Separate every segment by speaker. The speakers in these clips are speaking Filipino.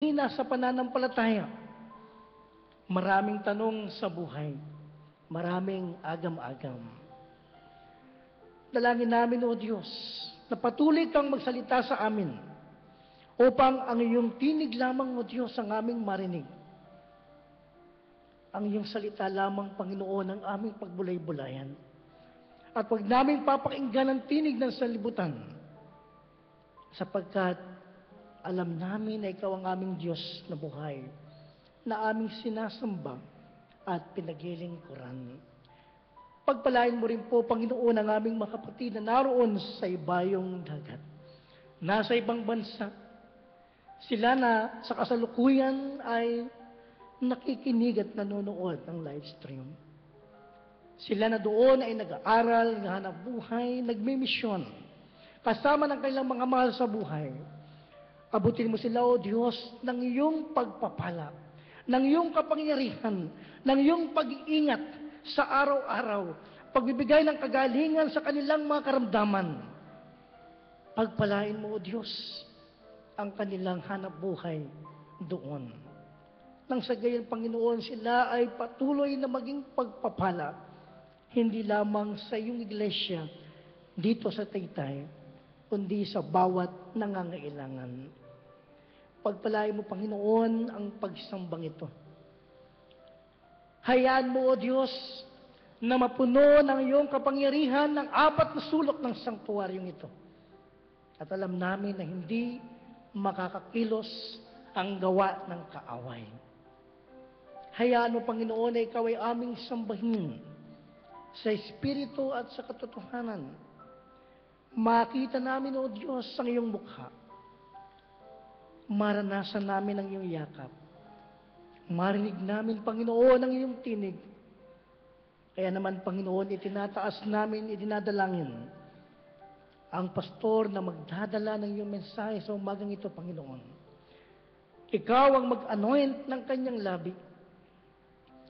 Speaker 1: mahina sa pananampalataya. Maraming tanong sa buhay. Maraming agam-agam. Dalangin namin, O Diyos, na patuloy kang magsalita sa amin upang ang iyong tinig lamang, O Diyos, ang aming marinig. Ang iyong salita lamang, Panginoon, ang aming pagbulay-bulayan. At huwag namin papakinggan ang tinig ng sanlibutan, sapagkat alam namin na ikaw ang aming Diyos na buhay, na aming sinasamba at pinaglilingkuran. Pagpalain mo rin po, Panginoon, ang aming mga kapatid na naroon sa ibayong dagat, nasa ibang bansa. Sila na sa kasalukuyan ay nakikinig at nanonood ng live stream. Sila na doon ay nag-aaral, naghahanap buhay, nagmimisyon, kasama ng kanilang mga mahal sa buhay. Abutin mo sila, O Diyos, ng iyong pagpapala, ng iyong kapangyarihan, ng iyong pag-iingat sa araw-araw, pagbibigay ng kagalingan sa kanilang mga karamdaman. Pagpalain mo, O Diyos, ang kanilang hanap buhay doon. Nang sa gayon, Panginoon, sila ay patuloy na maging pagpapala, hindi lamang sa iyong iglesia dito sa Taytay, kundi sa bawat nangangailangan. Pagpalain mo, Panginoon, ang pagsambang ito. Hayaan mo, O Diyos, na mapuno ng iyong kapangyarihan ng 4 na sulok ng sanktuaryong ito. At alam namin na hindi makakakilos ang gawa ng kaaway. Hayaan mo, Panginoon, na ikaw ay aming sambahin sa Espiritu at sa katotohanan. Makita namin, O Diyos, ang iyong mukha. Maranasan namin ang iyong yakap. Marinig namin, Panginoon, ang iyong tinig. Kaya naman, Panginoon, itinataas namin, idinadalangin ang pastor na magdadala ng iyong mensahe sa umagang ito, Panginoon. Ikaw ang mag-anoint ng kanyang labi.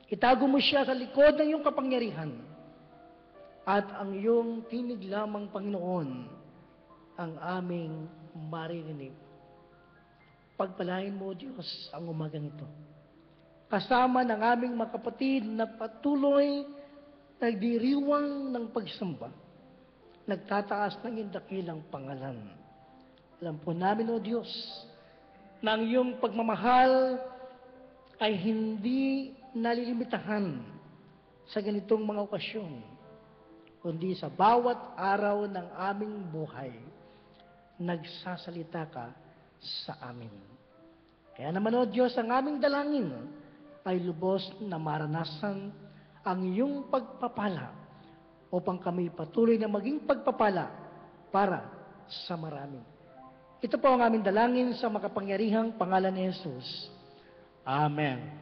Speaker 1: Itago mo siya sa likod ng iyong kapangyarihan. At ang iyong tinig lamang, Panginoon, ang aming maririnig. Pagpalain mo, Diyos, ang umagang ito. Kasama ng aming mga kapatid na patuloy nagdiriwang ng pagsamba, nagtataas ng iyong dakilang pangalan. Alam po namin, O Diyos, na ang iyong pagmamahal ay hindi nalilimitahan sa ganitong mga okasyon, kundi sa bawat araw ng aming buhay, nagsasalita ka sa amin. Kaya naman, O Diyos, ang aming dalangin ay lubos na maranasan ang iyong pagpapala upang kami patuloy na maging pagpapala para sa marami. Ito po ang aming dalangin sa makapangyarihang pangalan ni Jesus. Amen.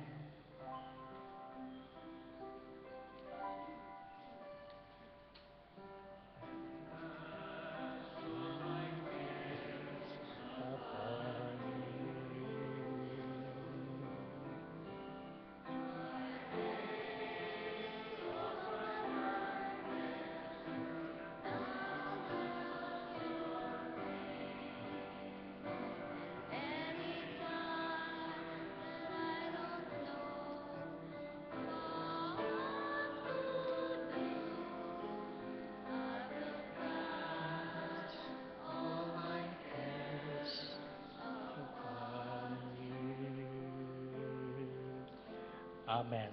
Speaker 1: Amen.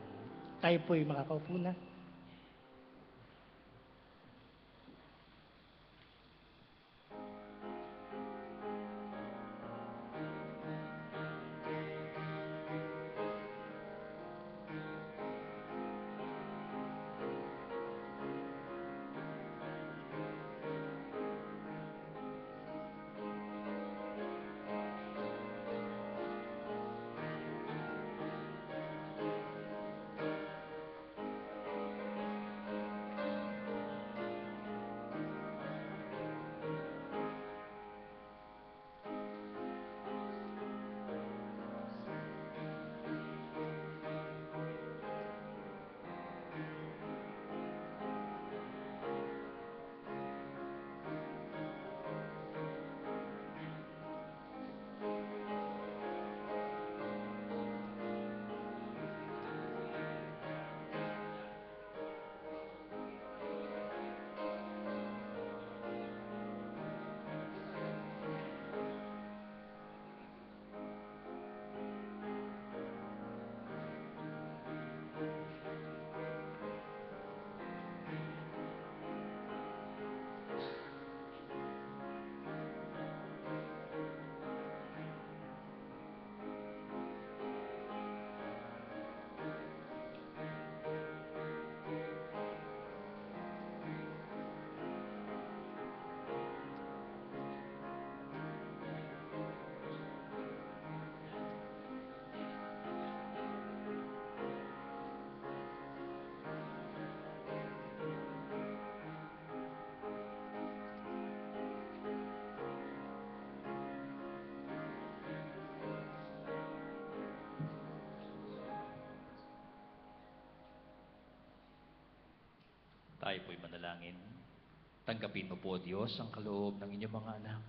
Speaker 1: Tayo po'y makakaupo na.
Speaker 2: Tayo po'y manalangin. Tanggapin mo po, Diyos, ang kaloob ng inyong mga anak.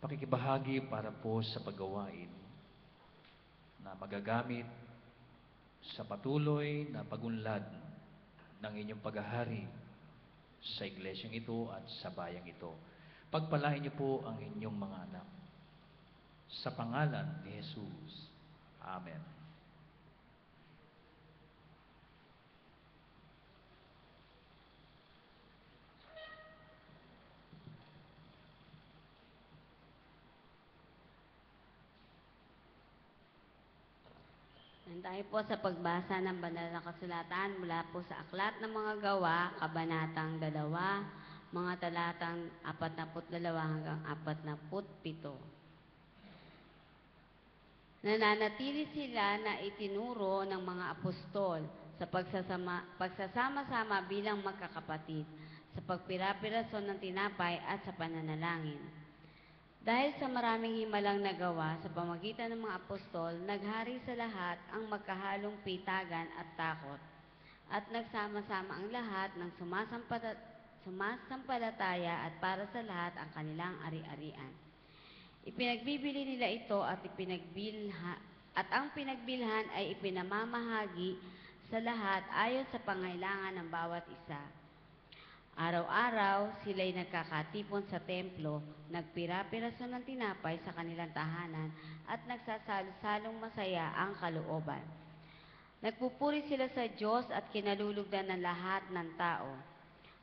Speaker 2: Pakikibahagi para po sa paggawain na magagamit sa patuloy na pagunlad ng inyong paghahari sa iglesyang ito at sa bayang ito. Pagpalain niyo po ang inyong mga anak. Sa pangalan ni Jesus. Amen.
Speaker 3: Tayo po sa pagbasa ng banal na kasulatan mula po sa Aklat ng Mga Gawa, Kabanatang 2, mga talatang 42 hanggang 47. Nananatili sila na itinuro ng mga apostol sa pagsasama-sama bilang magkakapatid, sa pagpirapirason ng tinapay at sa pananalangin. Dahil sa maraming himalang nagawa sa pamagitan ng mga apostol, naghari sa lahat ang magkahalong pitagan at takot, at nagsama-sama ang lahat ng sumasampalataya at para sa lahat ang kanilang ari-arian. Ipinagbibili nila ito at ang pinagbilhan ay ipinamamahagi sa lahat ayon sa pangailangan ng bawat isa. Araw-araw, sila'y nagkakatipon sa templo, nagpira-piraso ng tinapay sa kanilang tahanan, at nagsasalo-salong masaya ang kalooban. Nagpupuri sila sa Diyos at kinalulugdan ng lahat ng tao.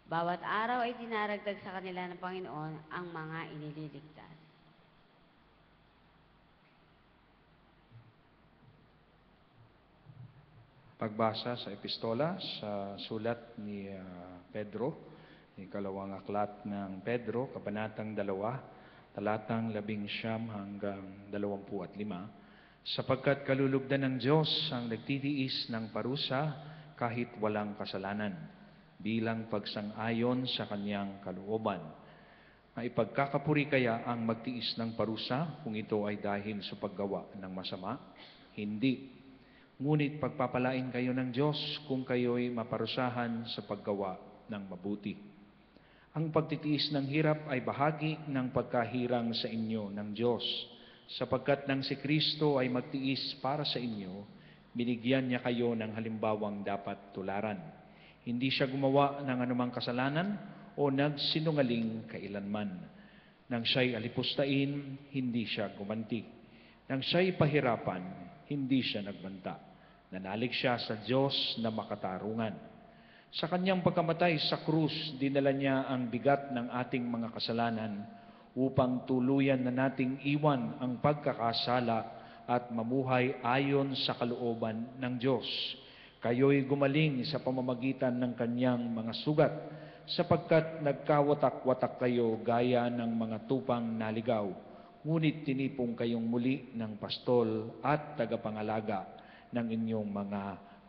Speaker 3: Bawat araw ay dinaragdag sa kanila ng Panginoon ang mga inililigtas.
Speaker 4: Pagbasa sa epistola sa sulat ni Pedro, ikalawang aklat ng Pedro, kabanatang 2, talatang 11 hanggang 25. Sapagkat kalulugdan ng Diyos ang nagtitiis ng parusa kahit walang kasalanan, bilang pagsang-ayon sa kanyang kalooban. Maipagkakapuri kaya ang magtiis ng parusa kung ito ay dahil sa paggawa ng masama? Hindi. Ngunit pagpapalain kayo ng Diyos kung kayo'y maparusahan sa paggawa ng mabuti. Ang pagtitiis ng hirap ay bahagi ng pagkahirang sa inyo ng Diyos, sapagkat nang si Kristo ay magtiis para sa inyo, binigyan niya kayo ng halimbawang dapat tularan. Hindi siya gumawa ng anumang kasalanan o nagsinungaling kailanman. Nang siya'y alipustain, hindi siya gumanti. Nang siya'y pahirapan, hindi siya nagbanta. Nanalig siya sa Diyos na makatarungan. Sa kanyang pagkamatay sa krus, dinala niya ang bigat ng ating mga kasalanan upang tuluyan na nating iwan ang pagkakasala at mamuhay ayon sa kalooban ng Diyos. Kayo'y gumaling sa pamamagitan ng kanyang mga sugat, sapagkat nagkawatak-watak kayo gaya ng mga tupang naligaw, ngunit tinipong kayong muli ng pastol at tagapangalaga ng inyong mga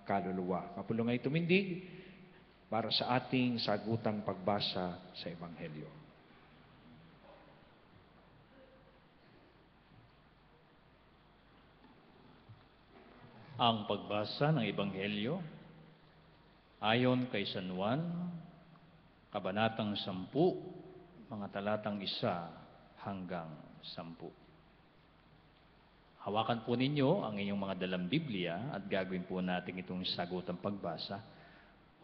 Speaker 4: kaluluwa. Kapulungay tumindig para sa ating sagutang pagbasa sa Ebanghelyo.
Speaker 2: Ang pagbasa ng Ebanghelyo ayon kay San Juan, kabanatang 10, mga talatang 1 hanggang 10. Hawakan po ninyo ang inyong mga dalang Biblia at gagawin po natin itong sagutang pagbasa.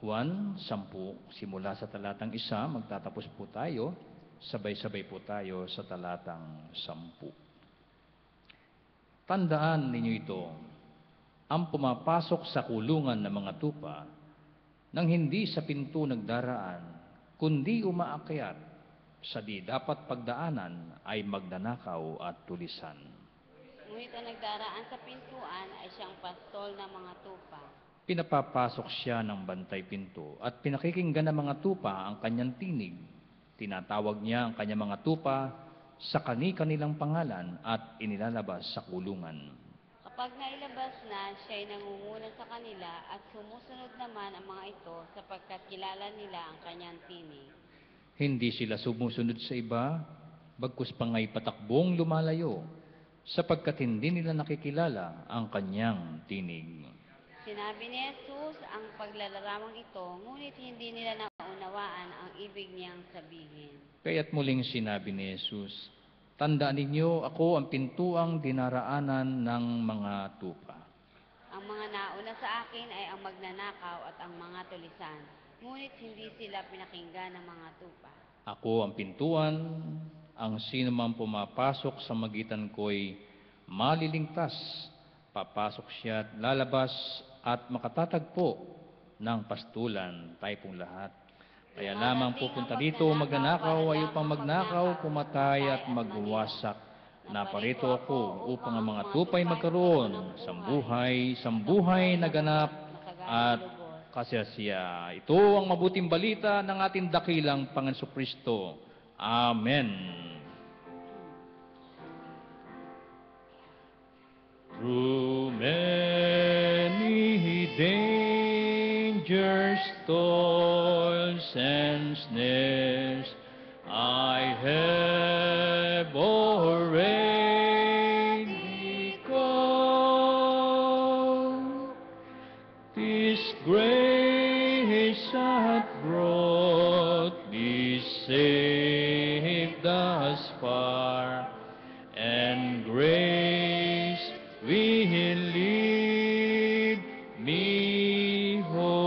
Speaker 2: Juan 10, simula sa talatang 1, magtatapos po tayo, sabay-sabay po tayo sa talatang 10. Tandaan ninyo ito, ang pumapasok sa kulungan ng mga tupa, nang hindi sa pinto nagdaraan, kundi umaakyat sa di dapat pagdaanan ay magnanakaw at tulisan.
Speaker 3: Ngunit ang nagdaraan sa pintuan ay siyang pastol ng mga tupa.
Speaker 2: Pinapapasok siya ng bantay pinto at pinakikinggan ng mga tupa ang kanyang tinig. Tinatawag niya ang kanyang mga tupa sa kani-kanilang pangalan at inilalabas sa kulungan.
Speaker 3: Kapag nailabas na, siya'y nangunguna sa kanila at sumusunod naman ang mga ito sapagkat kilala nila ang kanyang tinig.
Speaker 2: Hindi sila sumusunod sa iba, bagkus pangay patakbong lumalayo, sapagkat hindi nila nakikilala ang kanyang tinig.
Speaker 3: Sinabi ni Jesus ang paglalarawang ito, ngunit hindi nila naunawaan ang ibig niyang sabihin.
Speaker 2: Kaya't muling sinabi ni Jesus, tandaan ninyo, ako ang pintuang dinaraanan ng mga tupa.
Speaker 3: Ang mga nauna sa akin ay ang magnanakaw at ang mga tulisan, ngunit hindi sila pinakinggan ng mga tupa.
Speaker 2: Ako ang pintuan, ang sino man pumapasok sa magitan ko'y maliligtas. Papasok siya at lalabas at makatatagpo ng pastulan, tayo pong lahat. Kaya lamang pupunta dito magnanakaw, ay upang magnakaw, pumatay at magwasak. Naparito ako upang ang mga tupay magkaroon sa buhay na ganap at kasiyasiya. Ito ang mabuting balita ng ating dakilang Panginoon Kristo. Amen. Through many dangers, toils, and snares, I have already gone. This grace hath brought me safe thus far, and grace will lead me home.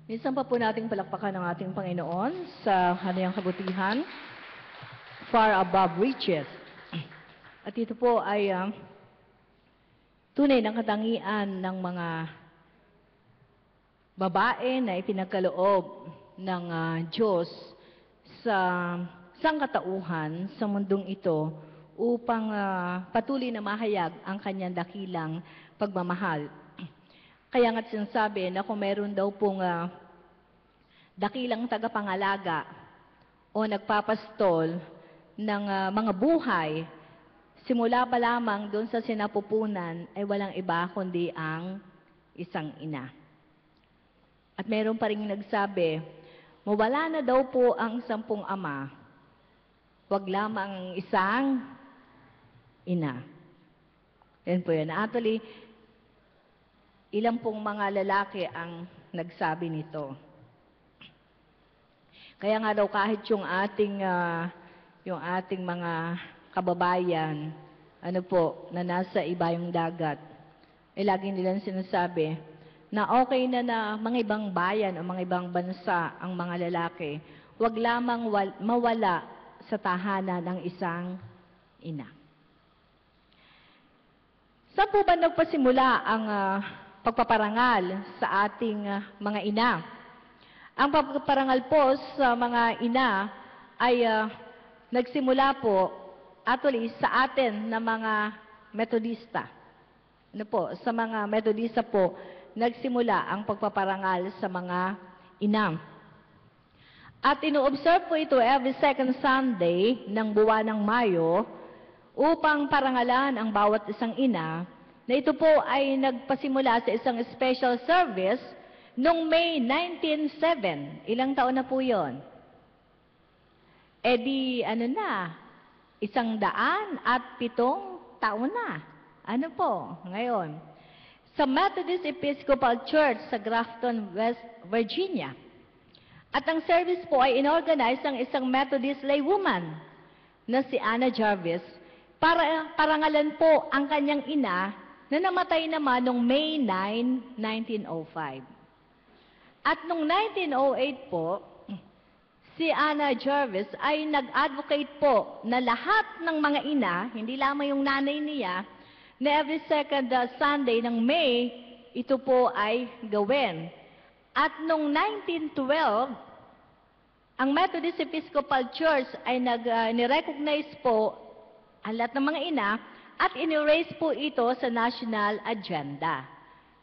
Speaker 5: Minsan pa po nating palakpakan ng ating Panginoon sa kanyang kabutihan, far above riches. At ito po ay tunay ng katangian ng mga babae na ipinagkaloob ng Diyos sa sangkatauhan sa mundong ito upang patuloy na mahayag ang kanyang dakilang pagmamahal. Kaya nga't sinasabi na kung meron daw pong dakilang tagapangalaga o nagpapastol ng mga buhay, simula pa lamang doon sa sinapupunan ay walang iba kundi ang isang ina. At meron pa rin nagsabi, mawala na daw po ang 10 ama, wag lamang ang isang ina. Yan po yun. Actually, ilang pong mga lalaki ang nagsabi nito. Kaya nga daw kahit yung ating mga kababayan, na nasa ibayong dagat, lagi nilang sinasabi na okay na mga ibang bayan o mga ibang bansa ang mga lalaki, wag lamang mawala sa tahanan ng isang ina. Saan po ba nagpasimula ang pagpaparangal sa ating mga ina? Ang pagpaparangal po sa mga ina ay nagsimula po actually sa atin na mga Metodista. Sa mga Metodista po, nagsimula ang pagpaparangal sa mga ina. At ino-observe po ito every second Sunday ng buwan ng Mayo upang parangalan ang bawat isang ina, na ito po ay nagpasimula sa isang special service noong May 1907. Ilang taon na po yun? 107 taon na. Ano po, ngayon? Sa Methodist Episcopal Church sa Grafton, West Virginia. At ang service po ay inorganize ng isang Methodist laywoman na si Anna Jarvis para parangalan po ang kanyang ina na namatay naman noong May 9, 1905. At noong 1908 po, si Anna Jarvis ay nag-advocate po na lahat ng mga ina, hindi lamang yung nanay niya, na every second Sunday ng May, ito po ay gawin. At noong 1912, ang Methodist Episcopal Church ay ni-recognize po ang lahat ng mga ina at in-erase po ito sa national agenda.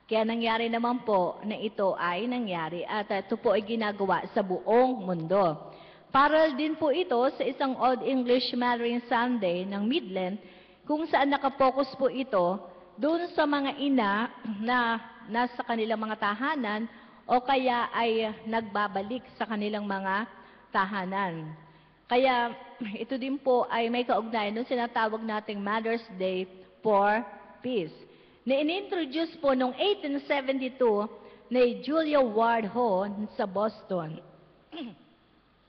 Speaker 5: Kaya nangyari naman po na ito ay nangyari at ito po ay ginagawa sa buong mundo. Parallel din po ito sa isang Old English Mothering Sunday ng Midland kung saan nakapokus po ito doon sa mga ina na nasa kanilang mga tahanan o kaya ay nagbabalik sa kanilang mga tahanan. Kaya ito din po ay may kaugnayan nung sinatawag nating Mother's Day for Peace. Na in-introduce po noong 1872 ni Julia Ward Ho sa Boston.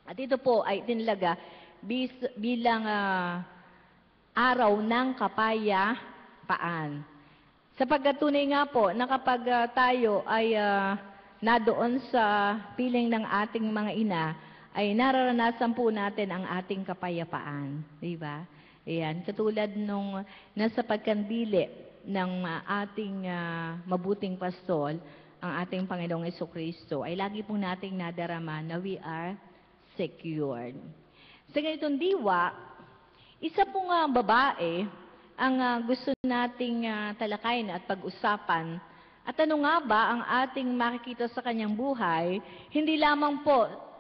Speaker 5: At ito po ay tinlaga bilang araw ng kapayapaan. Sapagkat tunay nga po na kapag tayo ay nadoon sa piling ng ating mga ina, ay nararanasan po natin ang ating kapayapaan. Diba? Ayan, katulad nung nasa pagkandili ng ating mabuting pastol, ang ating Panginoong Jesucristo, ay lagi po nating nadarama na we are secured. Sa ganitong diwa, isa pong babae ang gusto nating talakayin at pag-usapan. At ano nga ba ang ating makikita sa kanyang buhay, hindi lamang po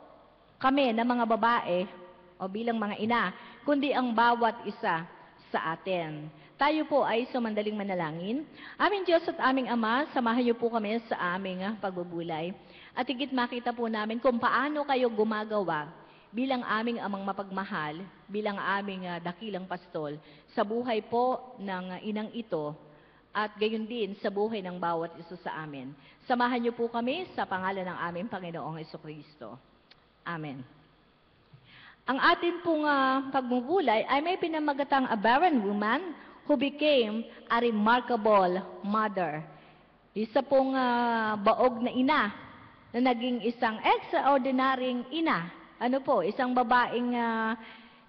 Speaker 5: kami na mga babae o bilang mga ina, kundi ang bawat isa sa atin. Tayo po ay sumandaling manalangin. Aming Diyos at aming Ama, samahan niyo po kami sa aming pagbubulay. At higit makita po namin kung paano kayo gumagawa bilang aming amang mapagmahal, bilang aming dakilang pastol, sa buhay po ng inang ito, at gayon din sa buhay ng bawat isa sa amin. Samahan niyo po kami sa pangalan ng aming Panginoong Jesucristo. Amen. Ang atin pong pagbubulay ay may pinamagatang a barren woman who became a remarkable mother. Isa pong baog na ina na naging isang extraordinaryong ina. Ano po, isang babaeng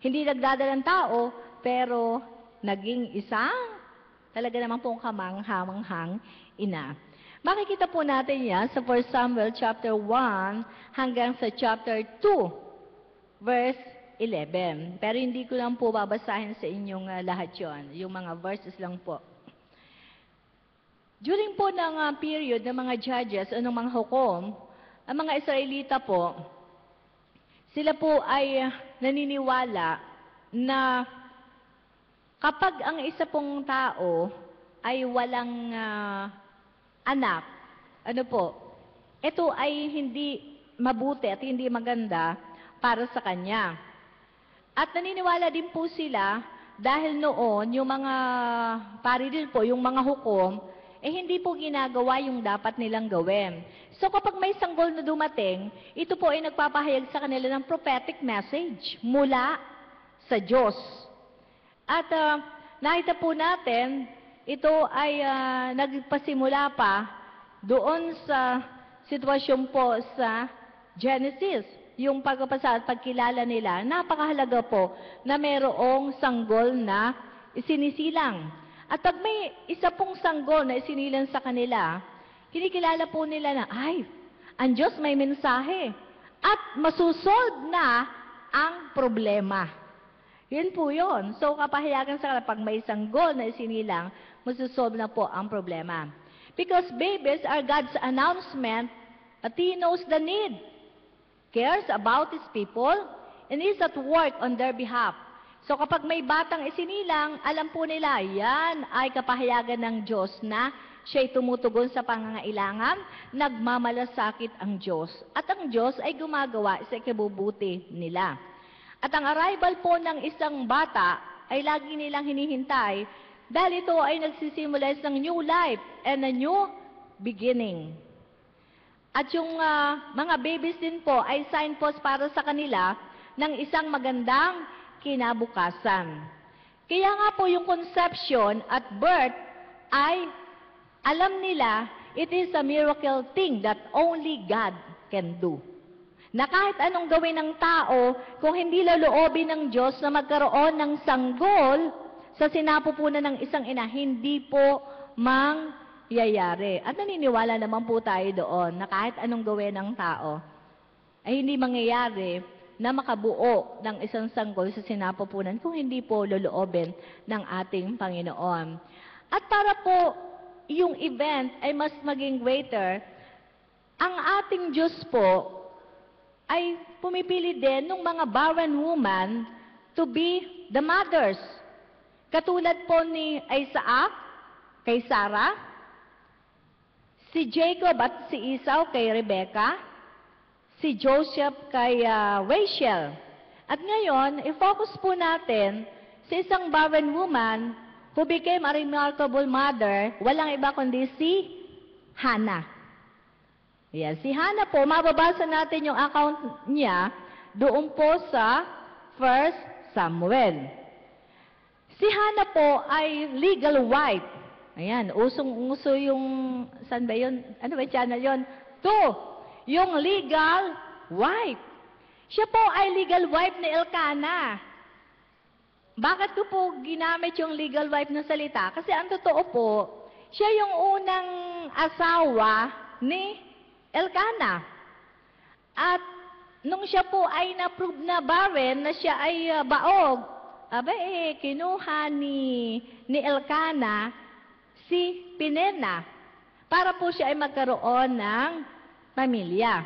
Speaker 5: hindi nagdadalang tao, pero naging isang talaga naman pong kamanghamanghang ina. Makikita po natin yan sa 1 Samuel chapter 1 hanggang sa chapter 2, verse 11. Pero hindi ko lang po babasahin sa inyong lahat yon, yung mga verses lang po. During po ng period ng mga judges o ng mga hukom, ang mga Israelita po, sila po ay naniniwala na kapag ang isa pong tao ay walang anak, ano po, ito ay hindi mabuti at hindi maganda para sa kanya. At naniniwala din po sila dahil noon yung mga pari din po, yung mga hukom, hindi po ginagawa yung dapat nilang gawin. So kapag may sanggol na dumating, ito po ay nagpapahayag sa kanila ng prophetic message mula sa Diyos. At nakita po natin, ito ay nagpasimula pa doon sa sitwasyon po sa Genesis. Yung pagpapasa at pagkilala nila, napakahalaga po na mayroong sanggol na isinisilang. At pag may isa pong sanggol na isinilang sa kanila, kinikilala po nila na, ay, ang Diyos may mensahe. At masusolve na ang problema. Yun po yun. So, kapahayagan sa kanila, pag may sanggol na isinilang, masusolve na po ang problema. Because babies are God's announcement that He knows the need, cares about His people, and is at work on their behalf. So kapag may batang isinilang, alam po nila, yan ay kapahayagan ng Diyos na siya'y tumutugon sa pangangailangan, nagmamalasakit ang Diyos. At ang Diyos ay gumagawa sa ikabubuti nila. At ang arrival po ng isang bata ay lagi nilang hinihintay dahil ito ay nagsisimula ng new life and a new beginning. At yung mga babies din po ay signpost para sa kanila ng isang magandang kinabukasan. Kaya nga po yung conception at birth ay alam nila it is a miracle thing that only God can do. Na kahit anong gawin ng tao, kung hindi loloobin ng Diyos na magkaroon ng sanggol sa sinapupunan ng isang ina, hindi po mangyayari. At naniniwala naman po tayo doon na kahit anong gawin ng tao, ay hindi mangyayari na makabuo ng isang sanggol sa sinapupunan kung hindi po loloobin ng ating Panginoon. At para po yung event ay mas maging greater, ang ating Diyos po ay pumipili din ng mga barren woman to be the mothers. Katulad po ni Isaac kay Sarah, si Jacob at si Esau kay Rebecca, si Joseph kay Rachel. At ngayon, i-focus po natin sa isang barren woman who became a remarkable mother, walang iba kundi si Hannah. Yes, si Hannah po, mababasa natin yung account niya doon po sa 1 Samuel. Si Hannah po ay legal wife. Ayan, usong-uso yung, saan ba yun? Ano ba yung channel yun? Yung legal wife. Siya po ay legal wife ni Elkanah. Bakit ko po ginamit yung legal wife na salita? Kasi ang totoo po, siya yung unang asawa ni Elkanah. At nung siya po ay na-prove na barren, na siya ay baog, kinuha ni Elkanah si Penina para po siya ay magkaroon ng pamilya.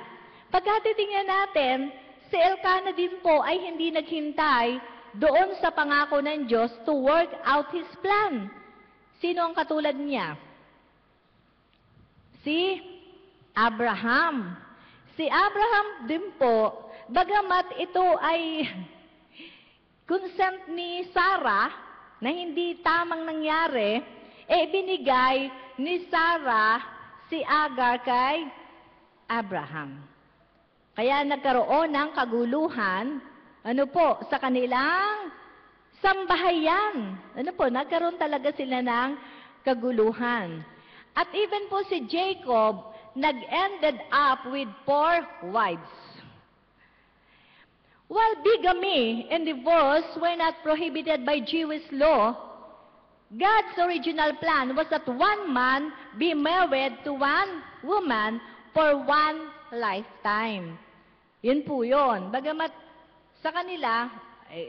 Speaker 5: Pagkatitingnan natin, si Elkanah din po ay hindi naghintay doon sa pangako ng Diyos to work out His plan. Sino ang katulad niya? Si Abraham. Si Abraham din po, bagamat ito ay consent ni Sarah na hindi tamang nangyari, binigay ni Sarah si Agar kay Abraham. Kaya nagkaroon ng kaguluhan, sa kanilang sambahayan. Nagkaroon talaga sila ng kaguluhan. At even po si Jacob, nag-ended up with 4 wives. While bigamy and divorce were not prohibited by Jewish law, God's original plan was that one man be married to one woman for one lifetime. Yun po yun. Bagamat sa kanila,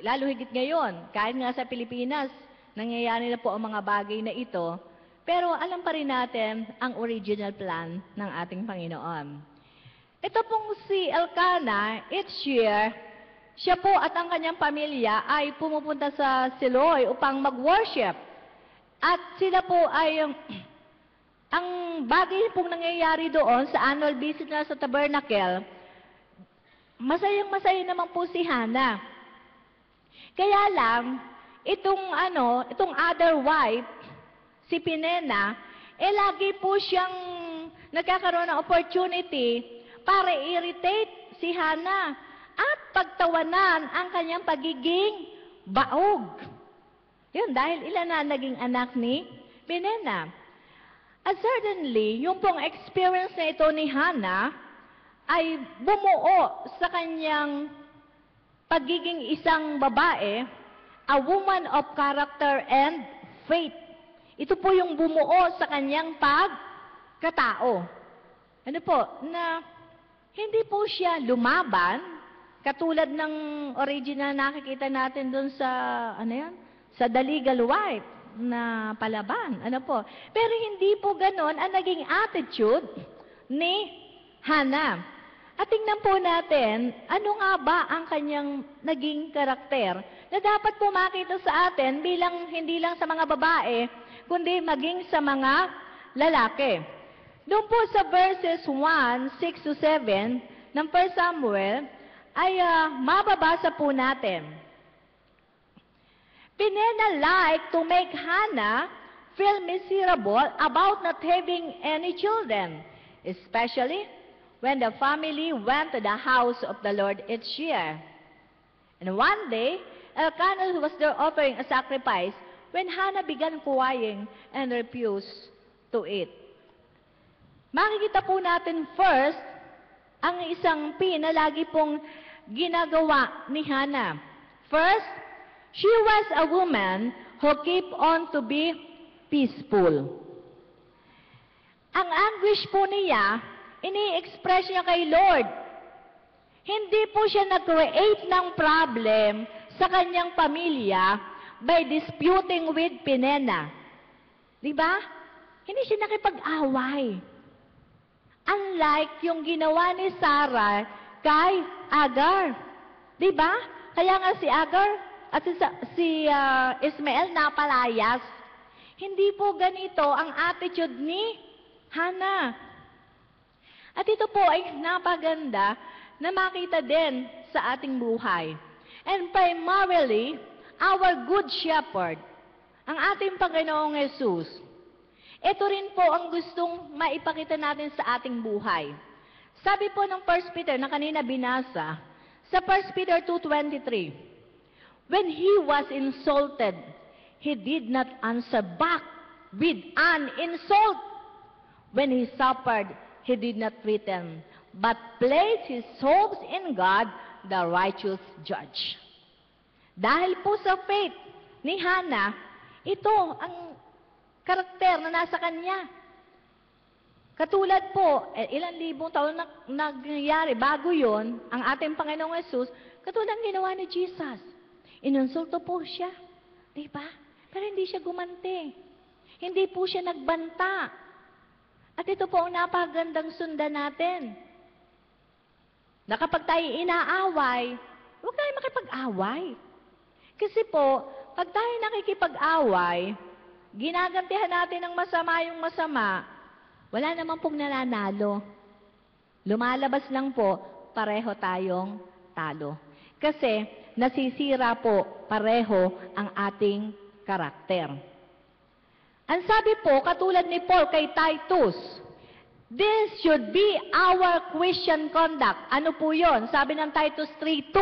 Speaker 5: lalo higit ngayon, kahit nga sa Pilipinas, nangyayari na po ang mga bagay na ito, pero alam pa rin natin ang original plan ng ating Panginoon. Ito pong si Elkanah, each year, siya po at ang kanyang pamilya ay pumupunta sa Siloy upang mag-worship. At sila po ay, ang bagay pong nangyayari doon sa annual visit na sa tabernacle, masayang-masaya naman po si Hannah. Kaya lang, itong other wife, si Penina, lagi po siyang nagkakaroon ng opportunity para irritate si Hannah at pagtawanan ang kanyang pagiging baog. Yun, dahil ilan na naging anak ni Penina. At certainly, yung pong experience na ito ni Hannah ay bumuo sa kanyang pagiging isang babae, a woman of character and faith. Ito po yung bumuo sa kanyang pagkatao. Ano po, na hindi po siya lumaban, katulad ng original nakikita natin doon sa, sa The Legal Wife na palaban. Ano po? Pero hindi po ganon ang naging attitude ni Hannah. At tingnan po natin, ano nga ba ang kanyang naging karakter na dapat po makita sa atin bilang hindi lang sa mga babae, kundi maging sa mga lalaki. Doon po sa verses 1, 6-7 ng 1 Samuel, ay mababasa po natin. Penina liked to make Hannah feel miserable about not having any children, especially when the family went to the house of the Lord each year. And one day, Elkanah was there offering a sacrifice when Hannah began crying and refused to eat. Makikita po natin first ang isang na lagi pong ginagawa ni Hannah. First, she was a woman who kept on to be peaceful. Ang anguish po niya, ini-express niya kay Lord. Hindi po siya nag-create ng problem sa kanyang pamilya by disputing with Penina. Diba? Hindi siya nakipag-away. Unlike yung ginawa ni Sarah kay Agar. Diba? Kaya nga si Agar at si Ismael napalayas. Hindi po ganito ang attitude ni Hannah. At ito po ay napaganda na makita din sa ating buhay. And primarily, our good shepherd, ang ating Panginoong Jesus. Ito rin po ang gustong maipakita natin sa ating buhay. Sabi po ng 1 Peter na kanina binasa, sa 1 Peter 2:23, when he was insulted, he did not answer back with an insult. When he suffered, he did not threaten, but placed his hopes in God, the righteous judge. Dahil po sa faith ni Hannah, ito ang karakter na nasa kanya. Katulad po, ilang libong taon na nangyayari, bago yon ang ating Panginoong Jesus, katulad ng ginawa ni Jesus. Inonsulto po siya. Diba? Pero hindi siya gumante. Hindi po siya nagbanta. At ito po ang napagandang sundan natin. Na kapag tayo inaaway, huwag tayo makipag-away. Kasi po, pag tayo nakikipag-away, ginagantihan natin ng masama yung masama, wala naman pong nananalo. Lumalabas lang po, pareho tayong talo. Kasi nasisira po pareho ang ating karakter. Ang sabi po, katulad ni Paul kay Titus, this should be our Christian conduct. Ano po yon? Sabi ng Titus 3:2,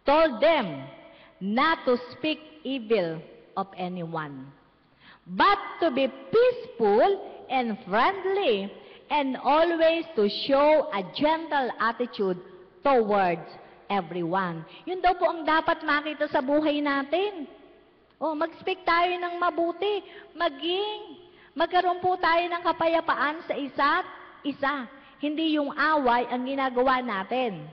Speaker 5: told them not to speak evil of anyone, but to be peaceful and friendly, and always to show a gentle attitude towards everyone. Yun daw po ang dapat makita sa buhay natin. Mag-speak tayo ng mabuti. Magkaroon po tayo ng kapayapaan sa isa't isa. Hindi yung away ang ginagawa natin.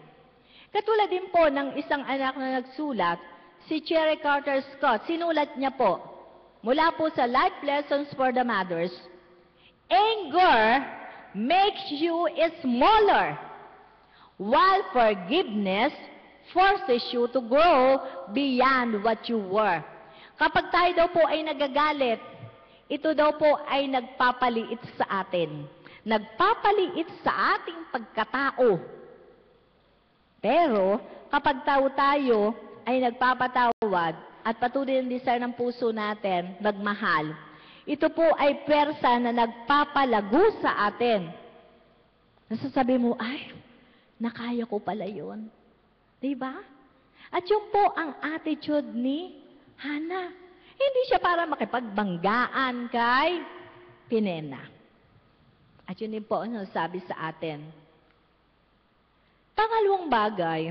Speaker 5: Katulad din po ng isang anak na nagsulat, si Cherry Carter Scott, sinulat niya po, mula po sa Life Lessons for the Mothers, anger makes you smaller, while forgiveness forces you to grow beyond what you were. Kapag tayo daw po ay nagagalit, ito daw po ay nagpapaliit sa atin. Nagpapaliit sa ating pagkatao. Pero, kapag tayo ay nagpapatawad at patuloy ang desire ng puso natin, magmahal, ito po ay pwersa na nagpapalago sa atin. Nasasabi mo, ay, nakaya ko pala yun. Diba? At yun po ang attitude ni Hana. Hindi siya para makipagbanggaan kay Pinena. At yun din po ang sabi sa atin. Pangalawang bagay,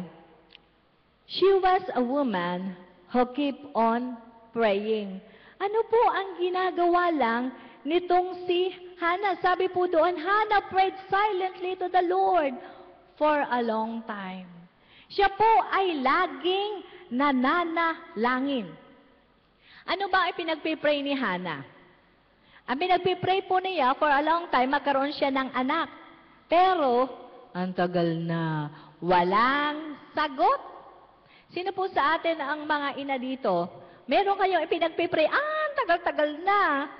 Speaker 5: she was a woman who kept on praying. Ano po ang ginagawa lang nitong si Hana? Sabi po doon, Hana prayed silently to the Lord for a long time. Siya po ay laging nananalangin. Ano ba ang pinagpipray ni Hana? Ang pinagpipray po niya for a long time, magkaroon siya ng anak. Pero, ang tagal na, walang sagot. Sino po sa atin ang mga ina dito? Meron kayong ipinagpipray, ang tagal-tagal na.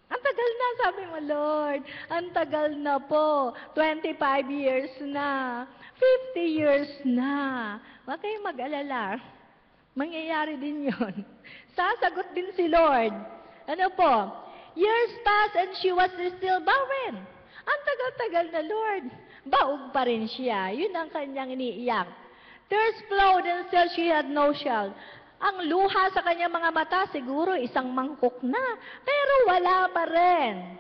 Speaker 5: Ang tagal na, sabi mo, Lord. Ang tagal na po. 25 years na. 50 years na. Huwag kayong mag-alala. Mangyayari din yon. Sasagot din si Lord. Ano po? Years passed and she was still barren. Ang tagal-tagal na, Lord. Baog pa rin siya. Yun ang kanyang iniiyak. Tears flowed and still she had no child. Ang luha sa kanyang mga mata, siguro isang mangkok na. Pero wala pa rin.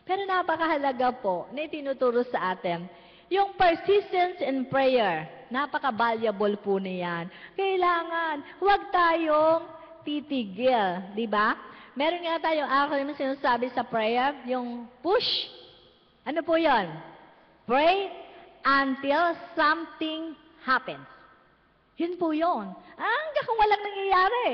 Speaker 5: Pero napakahalaga po na itinuturo sa atin. Yung persistence in prayer, napaka-valuable po niyan. Kailangan, huwag tayong titigil. Di ba? Meron nga tayong acronym sinasabi sa prayer, yung push. Ano po yon? Pray until something happens. Yun po yun. Hanggang kung walang nangyayari.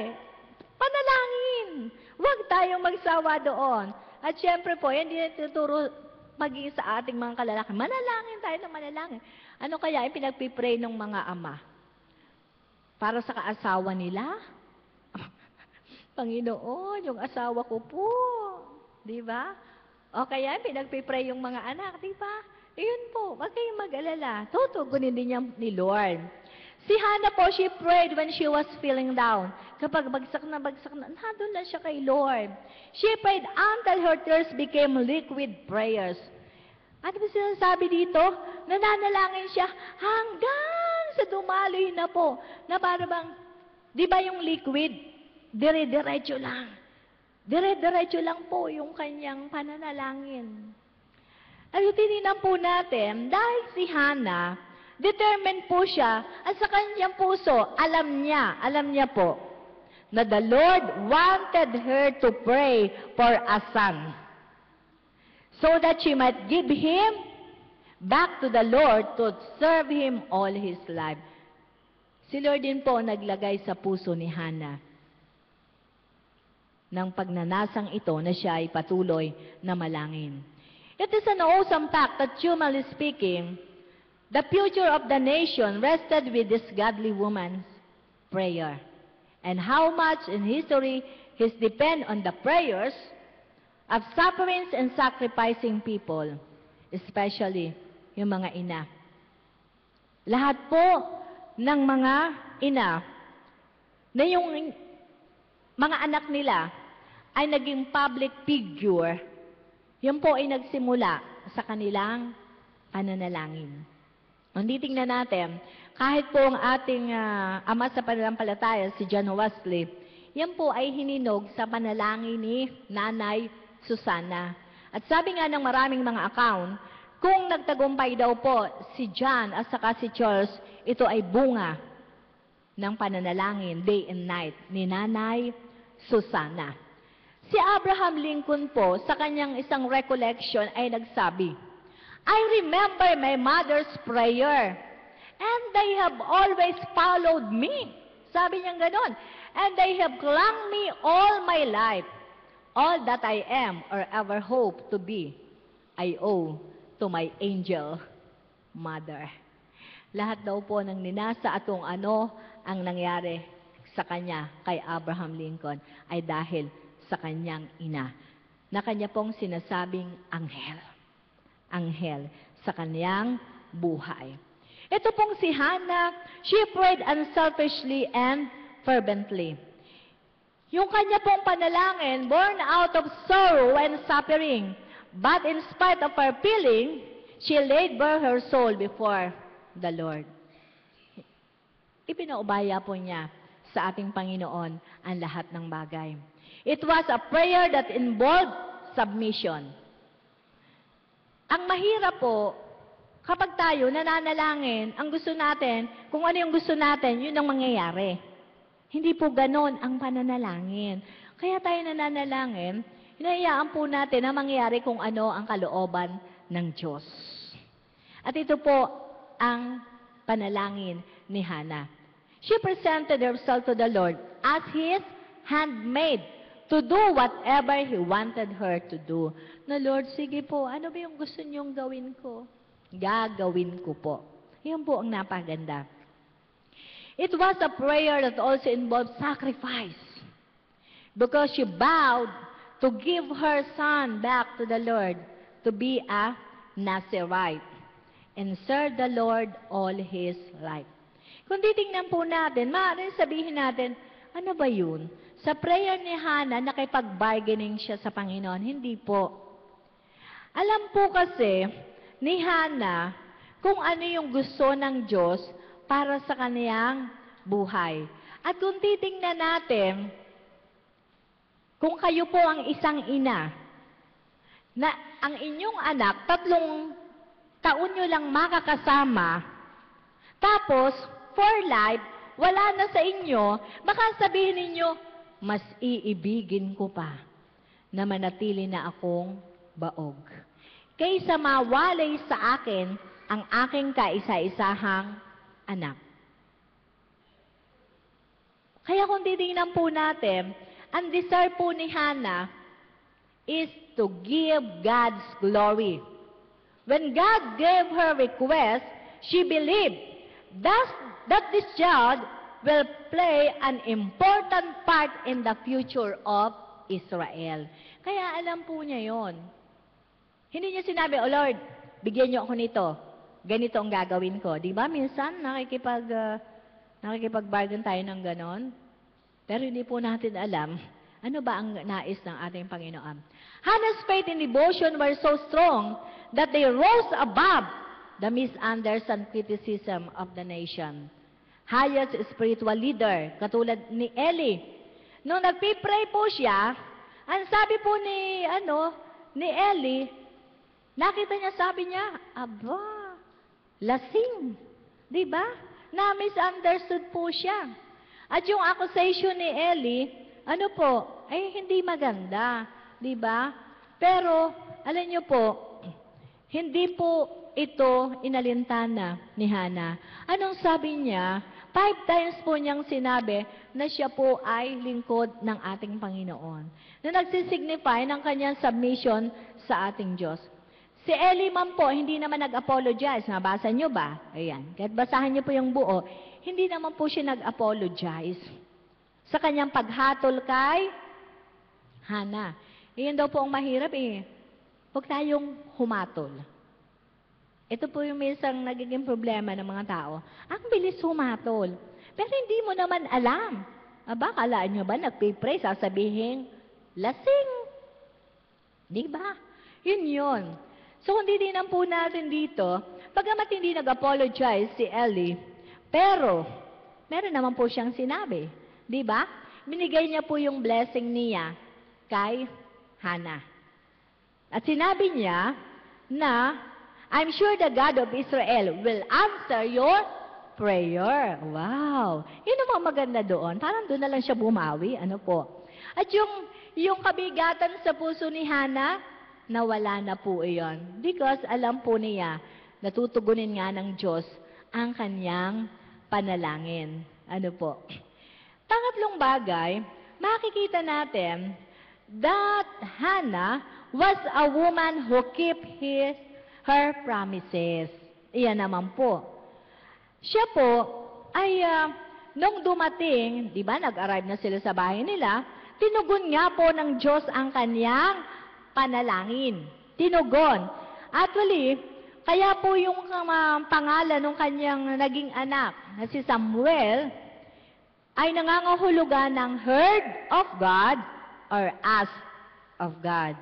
Speaker 5: Panalangin. Huwag tayong magsawa doon. At syempre po, hindi natuturo maging sa ating mga kalalaki. Manalangin tayo ng manalangin. Ano kaya yung pinagpipray ng mga ama? Para sa kaasawa nila? Panginoon, yung asawa ko po. Di ba? O kaya pinagpipray yung mga anak, di ba? Iyon po, wag kayong mag-alala. Tutugunin din niya ni Lord. Si Hannah po, she prayed when she was feeling down. Kapag bagsak na, nandun na siya kay Lord. She prayed until her tears became liquid prayers. Ano ba sinasabi dito? Nananalangin siya hanggang sa dumaloy na po. Na para bang, di ba yung liquid? Dire-diretso lang. Dire-diretso lang po yung kanyang pananalangin. At tininan po natin, dahil si Hannah, determined po siya, at sa kanyang puso, alam niya po, na the Lord wanted her to pray for a son, so that she might give him back to the Lord to serve him all his life. Si Lord din po naglagay sa puso ni Hannah ng pagnanasang ito na siya ay patuloy na malangin. It is an awesome fact that, humanly speaking, the future of the nation rested with this godly woman's prayer. And how much in history has depend on the prayers of sufferings and sacrificing people, especially yung mga ina. Lahat po ng mga ina na yung mga anak nila ay naging public figure, yun po ay nagsimula sa kanilang pananalangin. Kung titingnan natin, kahit po ang ating ama sa pananampalataya, si John Wesley, yan po ay hininog sa panalangin ni Nanay Susana. At sabi nga ng maraming mga account, kung nagtagumpay daw po si John at saka si Charles, ito ay bunga ng pananalangin day and night ni Nanay Susana. Si Abraham Lincoln po, sa kanyang isang recollection ay nagsabi, I remember my mother's prayer, and they have always followed me. Sabi niya ganon. And they have clung me all my life. All that I am or ever hope to be, I owe to my angel mother. Lahat daw po ng ninasa at kung ano ang nangyari sa kanya kay Abraham Lincoln ay dahil sa kanyang ina, na kanya pong sinasabing anghel. Anghel sa kanyang buhay. Ito pong si Hannah, she prayed unselfishly and fervently. Yung kanya pong panalangin, born out of sorrow and suffering, but in spite of her feeling, she laid bare her soul before the Lord. Ipinaubaya po niya sa ating Panginoon ang lahat ng bagay. It was a prayer that involved submission. Ang mahirap po, kapag tayo nananalangin, ang gusto natin, kung ano yung gusto natin, yun ang mangyayari. Hindi po ganon ang pananalangin. Kaya tayo nananalangin, hinahayaan po natin na mangyayari kung ano ang kalooban ng Diyos. At ito po ang panalangin ni Hannah. She presented herself to the Lord as His handmaid to do whatever He wanted her to do. Na Lord, sige po, ano ba yung gusto niyong gawin ko? Gagawin ko po. Yan po ang napaganda. It was a prayer that also involved sacrifice. Because she vowed to give her son back to the Lord to be a Nazirite and serve the Lord all his life. Kung titingnan po natin, maaaring sabihin natin, ano ba yun? Sa prayer ni Hannah, nakipag-bargaining siya sa Panginoon. Hindi po. Alam po kasi ni Hannah kung ano yung gusto ng Diyos para sa kaniyang buhay. At kung titingnan natin, kung kayo po ang isang ina, na ang inyong anak, 3 taon nyo lang makakasama, tapos, for life, wala na sa inyo, baka sabihin ninyo, mas iibigin ko pa na manatili na akong baog. Kaysa mawalay sa akin ang aking kaisa-isahang anak. Kaya kung titingnan po natin, ang desire po ni Hannah is to give God's glory. When God gave her request, she believed that this child will play an important part in the future of Israel. Kaya alam po niya yon. Hindi niya sinabi, oh Lord, bigyan niyo ako nito. Ganito ang gagawin ko. Di ba? Minsan, nakikipag-bargain tayo ng ganon. Pero hindi po natin alam, ano ba ang nais ng ating Panginoon. Hannah's faith and devotion were so strong that they rose above the misanders and criticism of the nation. Highest spiritual leader, katulad ni Eli. Nung nagpipray po siya, ang sabi po ni Eli, nakita niya, sabi niya, aba, lasing. Diba? Na-misunderstood po siya. At yung accusation ni Eli, ano po, ay hindi maganda. Diba? Pero, alam niyo po, hindi po ito inalintana ni Hannah. Anong sabi niya? 5 times po niyang sinabi na siya po ay lingkod ng ating Panginoon. Na nagsisignify ng kanyang submission sa ating Diyos. Si Eli man po, hindi naman nag-apologize. Nabasa niyo ba? Ayan. Kahit basahan niyo po yung buo, hindi naman po siya nag-apologize sa kanyang paghatol kay Hannah. Iyan daw po ang mahirap eh. Huwag tayong humatol. Ito po yung isang nagiging problema ng mga tao. Ang bilis humatol. Pero hindi mo naman alam. Aba, kalaan nyo ba, nagpipray, sasabihin, lasing. Di ba? Yun. So, kung titignan po natin dito, pagamat hindi nag-apologize si Eli, pero, meron naman po siyang sinabi. Di ba? Binigay niya po yung blessing niya kay Hannah. At sinabi niya na, I'm sure the God of Israel will answer your prayer. Wow! Yun ang mga maganda doon. Parang doon na lang siya bumawi. Ano po? At yung kabigatan sa puso ni Hana, nawala na po iyon. Because alam po niya, natutugunin nga ng Diyos ang kanyang panalangin. Ano po? Pangatlong bagay, makikita natin that Hannah was a woman who kept her promises. Iyan naman po. Siya po ay nung dumating, di ba, nag-arrive na sila sa bahay nila, tinugon nga po ng Diyos ang kanyang panalangin. Tinugon. Actually, kaya po yung pangalan ng kanyang naging anak na si Samuel ay nangangahulugan ng heard of God or asked of God.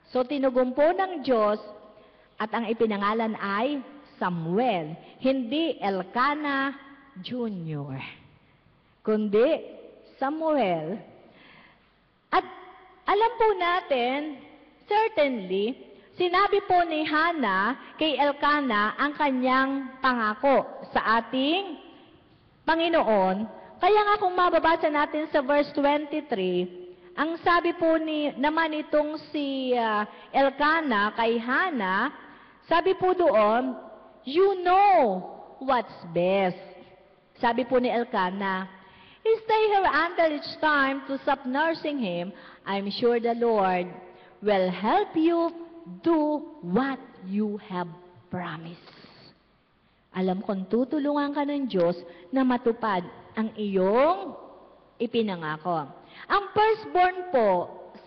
Speaker 5: So, tinugon po ng Diyos at ang ipinangalan ay Samuel, hindi Elkanah Jr., kundi Samuel. At alam po natin, certainly, sinabi po ni Hannah kay Elkanah ang kanyang pangako sa ating Panginoon. Kaya nga kung mababasa natin sa verse 23, ang sabi po naman itong si Elkanah kay Hannah, sabi po doon, you know what's best. Sabi po ni Elkanah, stay here until it's time to stop nursing him. I'm sure the Lord will help you do what you have promised. Alam kong tutulungan ka ng Diyos na matupad ang iyong ipinangako. Ang firstborn po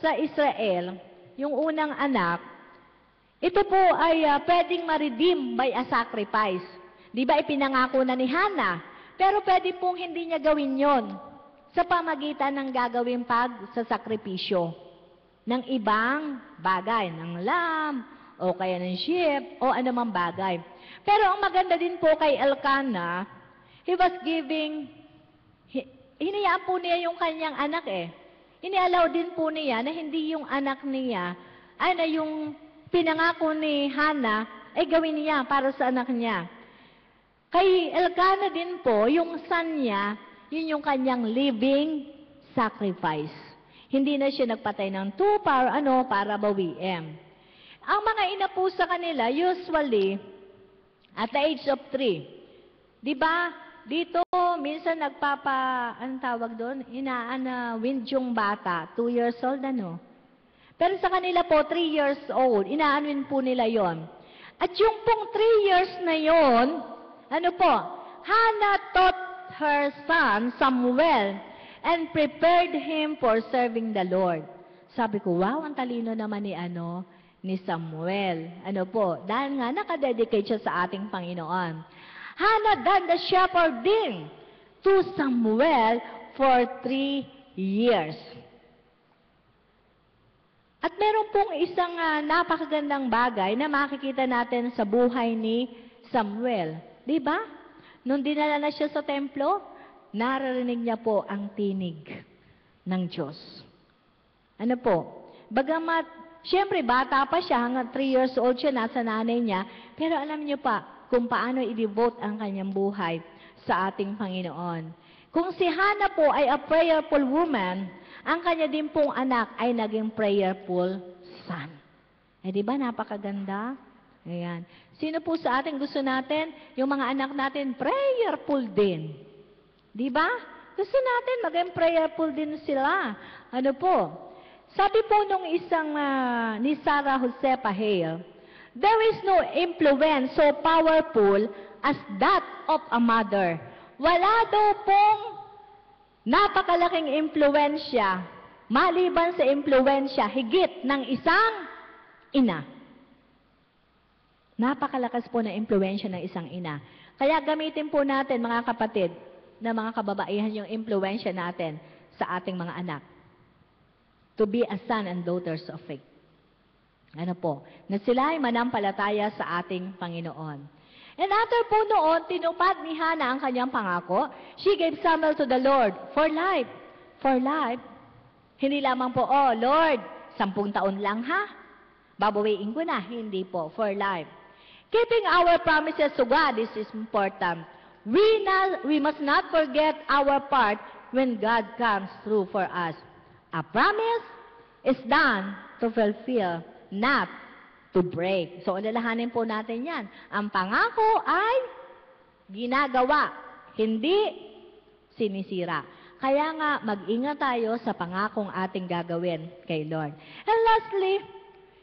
Speaker 5: sa Israel, yung unang anak, ito po ay pwedeng ma-redeem by a sacrifice. Di ba ipinangako na ni Hannah? Pero pwede pong hindi niya gawin yon sa pamagitan ng gagawin sa sakripisyo ng ibang bagay, ng lamb, o kaya ng sheep, o anumang bagay. Pero ang maganda din po kay Elkanah, he was giving, hinayaan po niya yung kanyang anak Inialaw din po niya na hindi yung anak niya, na yung pinangako ni Hannah, ay gawin niya para sa anak niya. Kay Elkanah din po, yung son niya, yun yung kanyang living sacrifice. Hindi na siya nagpatay ng para bawiin. Ang mga ina po sa kanila, usually, at the age of 3, di ba, dito, minsan anong tawag doon? Wind yung bata, 2 years old, Pero sa kanila po, 3 years old, inaanwin po nila yon. At yung pong 3 years na yon, Hannah taught her son, Samuel, and prepared him for serving the Lord. Sabi ko, wow, ang talino naman ni Samuel. Dahil nga nakadedicate siya sa ating Panginoon. Hannah done the shepherding to Samuel for 3 years. At meron pong isang napakagandang bagay na makikita natin sa buhay ni Samuel. Di ba? Nung dinala na siya sa templo, naririnig niya po ang tinig ng Diyos. Bagamat, siyempre bata pa siya, hanggang 3 years old siya, nasa nanay niya, pero alam niyo pa kung paano i-devote ang kanyang buhay sa ating Panginoon. Kung si Hannah po ay a prayerful woman, ang kanya din pong anak ay naging prayerful son. Di ba napakaganda? Ayan. Sino po sa atin gusto natin, yung mga anak natin, prayerful din? Di ba? Gusto natin maging prayerful din sila. Sabi po nung isang ni Sarah Josepa Hale, there is no influence so powerful as that of a mother. Wala daw pong napakalaking impluensya, maliban sa impluensya, higit ng isang ina. Napakalakas po na impluensya ng isang ina. Kaya gamitin po natin, mga kapatid, na mga kababaihan, yung impluensya natin sa ating mga anak. To be a son and daughters of faith. Na sila ay manampalataya sa ating Panginoon. And after po noon, tinupad ni Hannah ang kanyang pangako. She gave Samuel to the Lord for life. For life. Hindi lamang po, Lord, 10 taon lang ha? Babawiin ko na, hindi po, for life. Keeping our promises to God, this is important. We must not forget our part when God comes through for us. A promise is done to fulfill, not to break. So, alalahanin po natin yan. Ang pangako ay ginagawa, hindi sinisira. Kaya nga, mag-ingat tayo sa pangakong ating gagawin kay Lord. And lastly,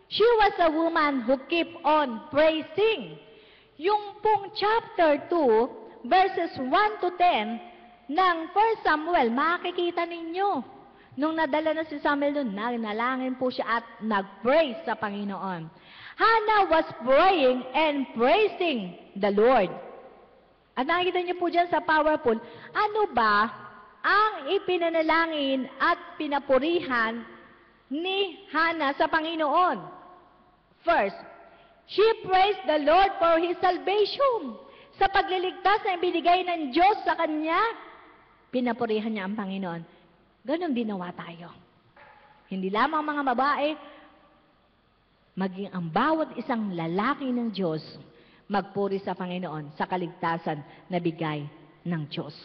Speaker 5: she was a woman who keep on praising. Yung pong chapter 2, verses 1 to 10 ng 1 Samuel, makikita ninyo. Nung nadala na si Samuel doon, nalangin po siya at nag-praise sa Panginoon. Hannah was praying and praising the Lord. At nakikita niyo po dyan sa PowerPoint, ano ba ang ipinanalangin at pinapurihan ni Hannah sa Panginoon? First, she praised the Lord for His salvation. Sa pagliligtas na ibinigay ng Diyos sa kanya, pinapurihan niya ang Panginoon. Ganon ginawa tayo. Hindi lamang mga babae, maging ang bawat isang lalaki ng Diyos, magpuri sa Panginoon sa kaligtasan na bigay ng Diyos.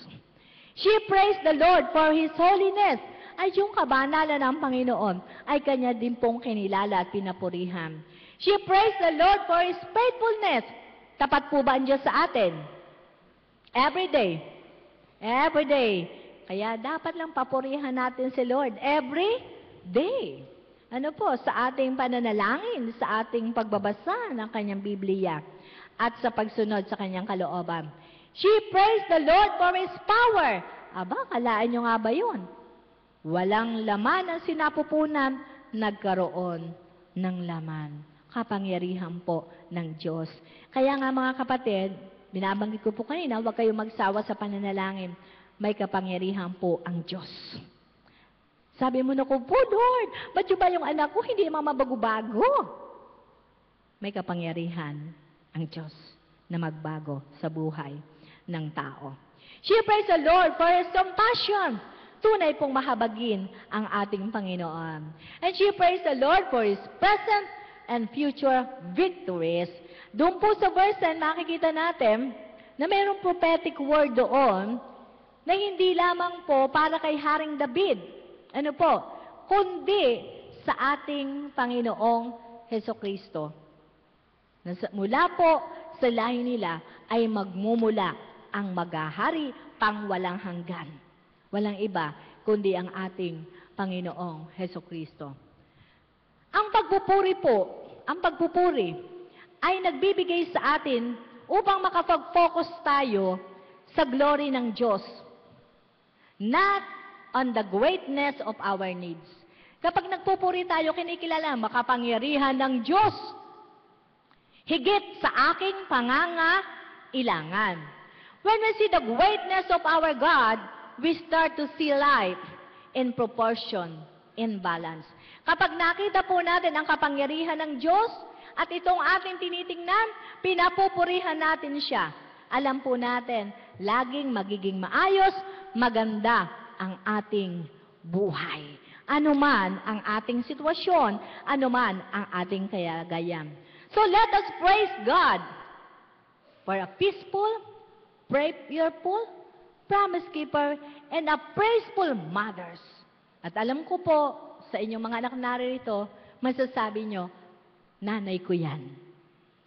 Speaker 5: She praised the Lord for His holiness. Ay yung kabanalan ng Panginoon ay kanya din pong kinilala at pinapurihan. She praised the Lord for His faithfulness. Tapat po ba ang Diyos sa atin? Every day. Every day. Kaya dapat lang papurihan natin si Lord every day. Ano po? Sa ating pananalangin, sa ating pagbabasa ng kanyang Biblia, at sa pagsunod sa kanyang kalooban. She praised the Lord for His power. Aba, kalaan nyo nga ba yun? Walang laman ang sinapupunan, nagkaroon ng laman. Kapangyarihan po ng Diyos. Kaya nga mga kapatid, binabanggit ko po kanina, huwag kayong magsawa sa pananalangin. May kapangyarihan po ang Diyos. Sabi mo na ko, po Lord, ba't yung ba yung anak ko hindi mamabago-bago? May kapangyarihan ang Diyos na magbago sa buhay ng tao. She praised the Lord for His compassion. Tunay pong mahabagin ang ating Panginoon. And she praised the Lord for His present and future victories. Doon po sa verse 10, makikita natin na mayroong prophetic word doon na hindi lamang po para kay Haring David, ano po, kundi sa ating Panginoong Hesukristo. Mula po sa lahi nila ay magmumula ang maghahari pang walang hanggan. Walang iba kundi ang ating Panginoong Hesukristo. Ang pagpupuri po, ang pagpupuri ay nagbibigay sa atin upang makapag-focus tayo sa glory ng Diyos. Not on the greatness of our needs. Kapag nagpupuri tayo, kinikilala makapangyarihan ng Diyos. Higit sa aking pangangailangan. When we see the greatness of our God, we start to see life in proportion, in balance. Kapag nakita po natin ang kapangyarihan ng Diyos at itong ating tinitingnan, pinapupurihan natin siya. Alam po natin, laging magiging maayos, maganda ang ating buhay. Ano man ang ating sitwasyon, ano man ang ating kalagayan. So let us praise God for a peaceful, prayerful, promise keeper, and a praiseful mothers. At alam ko po, sa inyong mga anak narito, masasabi nyo, nanay ko yan.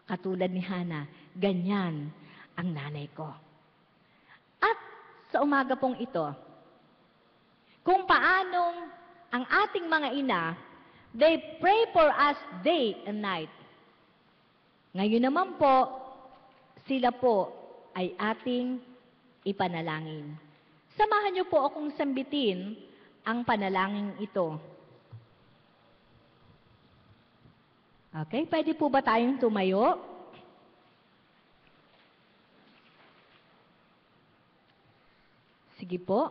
Speaker 5: Katulad ni Hannah, ganyan ang nanay ko. At sa umaga pong ito, kung paanong ang ating mga ina, they pray for us day and night. Ngayon naman po, sila po ay ating ipanalangin. Samahan niyo po akong sambitin ang panalangin ito. Okay, pwede po ba tayong tumayo? Sige po.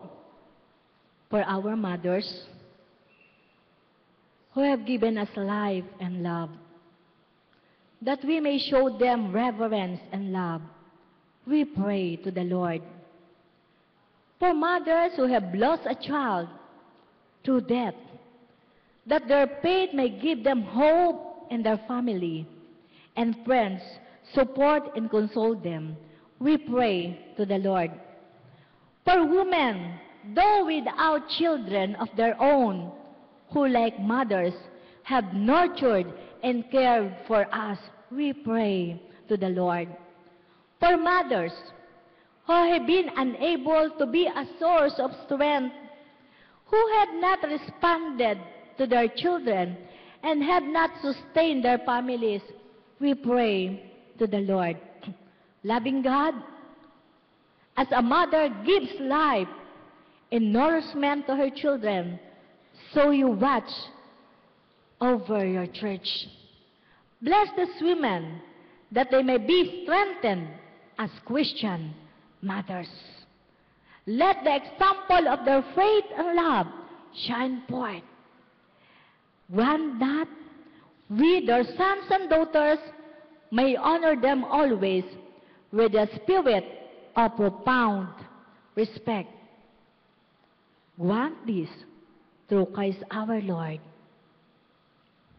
Speaker 5: For our mothers who have given us life and love, that we may show them reverence and love, we pray to the Lord. For mothers who have lost a child through death, that their faith may give them hope and their family and friends support and console them, we pray to the Lord. For women, though without children of their own, who like mothers have nurtured and cared for us, we pray to the Lord. For mothers who have been unable to be a source of strength, who have not responded to their children and have not sustained their families, we pray to the Lord. Loving God, as a mother gives life and nourishment to her children, so you watch over your church. Bless these women that they may be strengthened as Christian mothers. Let the example of their faith and love shine forth. Grant that we, their sons and daughters, may honor them always with a spirit of profound respect. Grant this through Christ our Lord.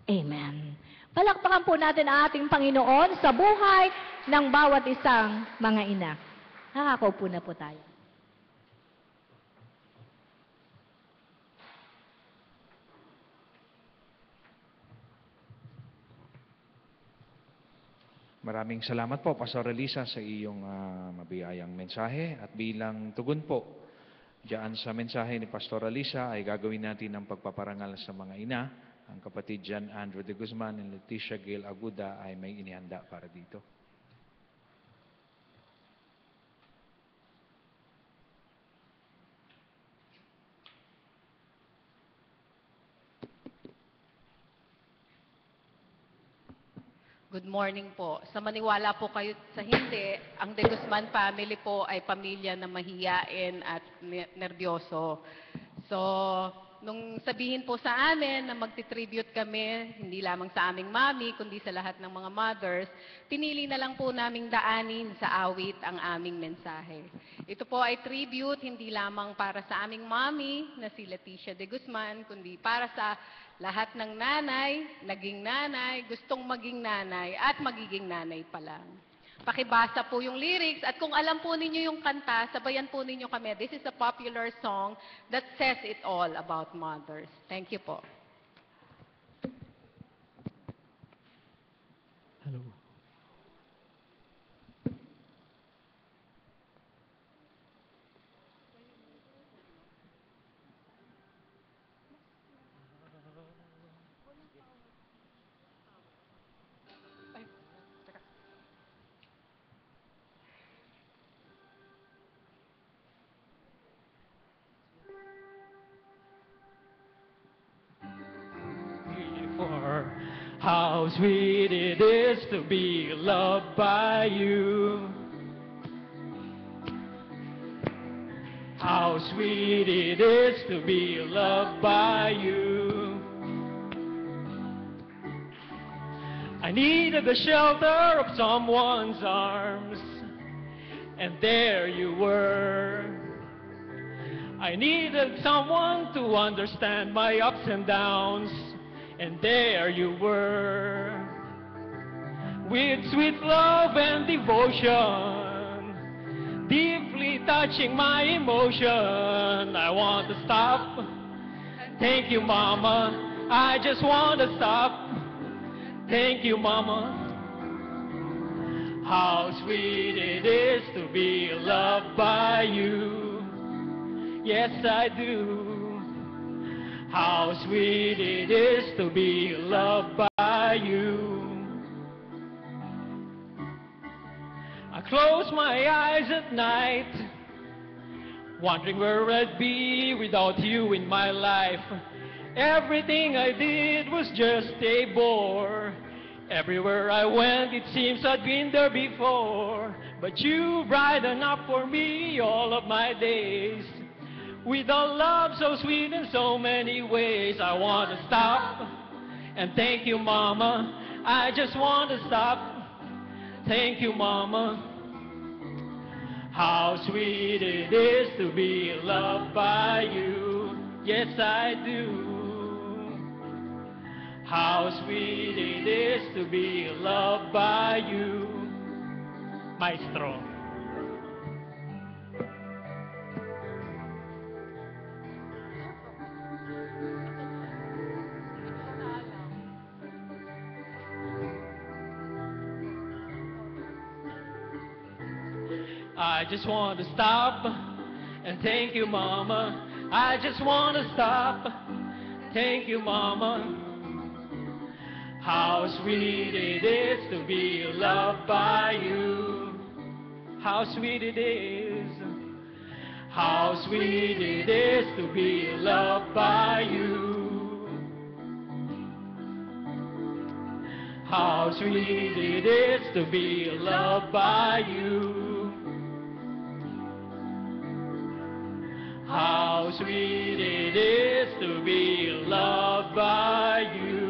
Speaker 5: Amen. Palakpakan po natin ang ating Panginoon sa buhay ng bawat isang mga ina. Nakakaupo na po tayo.
Speaker 4: Maraming salamat po, Pastor Elisa, sa iyong mabiyayang mensahe. At bilang tugon po diyan sa mensahe ni Pastor Elisa, ay gagawin natin ang pagpaparangal sa mga ina. Ang kapatid John Andrew de Guzman and Leticia Gail Aguda ay may inihanda para dito.
Speaker 6: Good morning po. Sa maniwala po kayo sa hindi, ang De Guzman family po ay pamilya na mahiyain at nervyoso. So, nung sabihin po sa amin na magti-tribute kami, hindi lamang sa aming mami, kundi sa lahat ng mga mothers, pinili na lang po naming daanin sa awit ang aming mensahe. Ito po ay tribute hindi lamang para sa aming mami na si Leticia de Guzman, kundi para sa lahat ng nanay, naging nanay, gustong maging nanay, at magiging nanay pa lang. Pakibasa po yung lyrics, at kung alam po ninyo yung kanta, sabayan po ninyo kami. This is a popular song that says it all about mothers. Thank you po.
Speaker 1: Hello.
Speaker 7: For how sweet it is to be loved by you. How sweet it is to be loved by you. I needed the shelter of someone's arms, and there you were. I needed someone to understand my ups and downs, and there you were. With sweet love and devotion, deeply touching my emotion, I want to stop. Thank you, Mama. I just want to stop. Thank you, Mama. How sweet it is to be loved by you. Yes, I do. How sweet it is to be loved by you. I close my eyes at night, wondering where I'd be without you in my life. Everything I did was just a bore. Everywhere I went, it seems I'd been there before. But you brighten up for me all of my days, with a love so sweet in so many ways. I want to stop and thank you, Mama. I just want to stop. Thank you, Mama. How sweet it is to be loved by you. Yes, I do. How sweet it is to be loved by you. Maestro. I just want to stop and thank you, Mama. I just want to stop. Thank you, Mama. How sweet it is to be loved by you. How sweet it is. How sweet it is to be loved by you. How sweet it is to be loved by you. How sweet it is to be loved by you.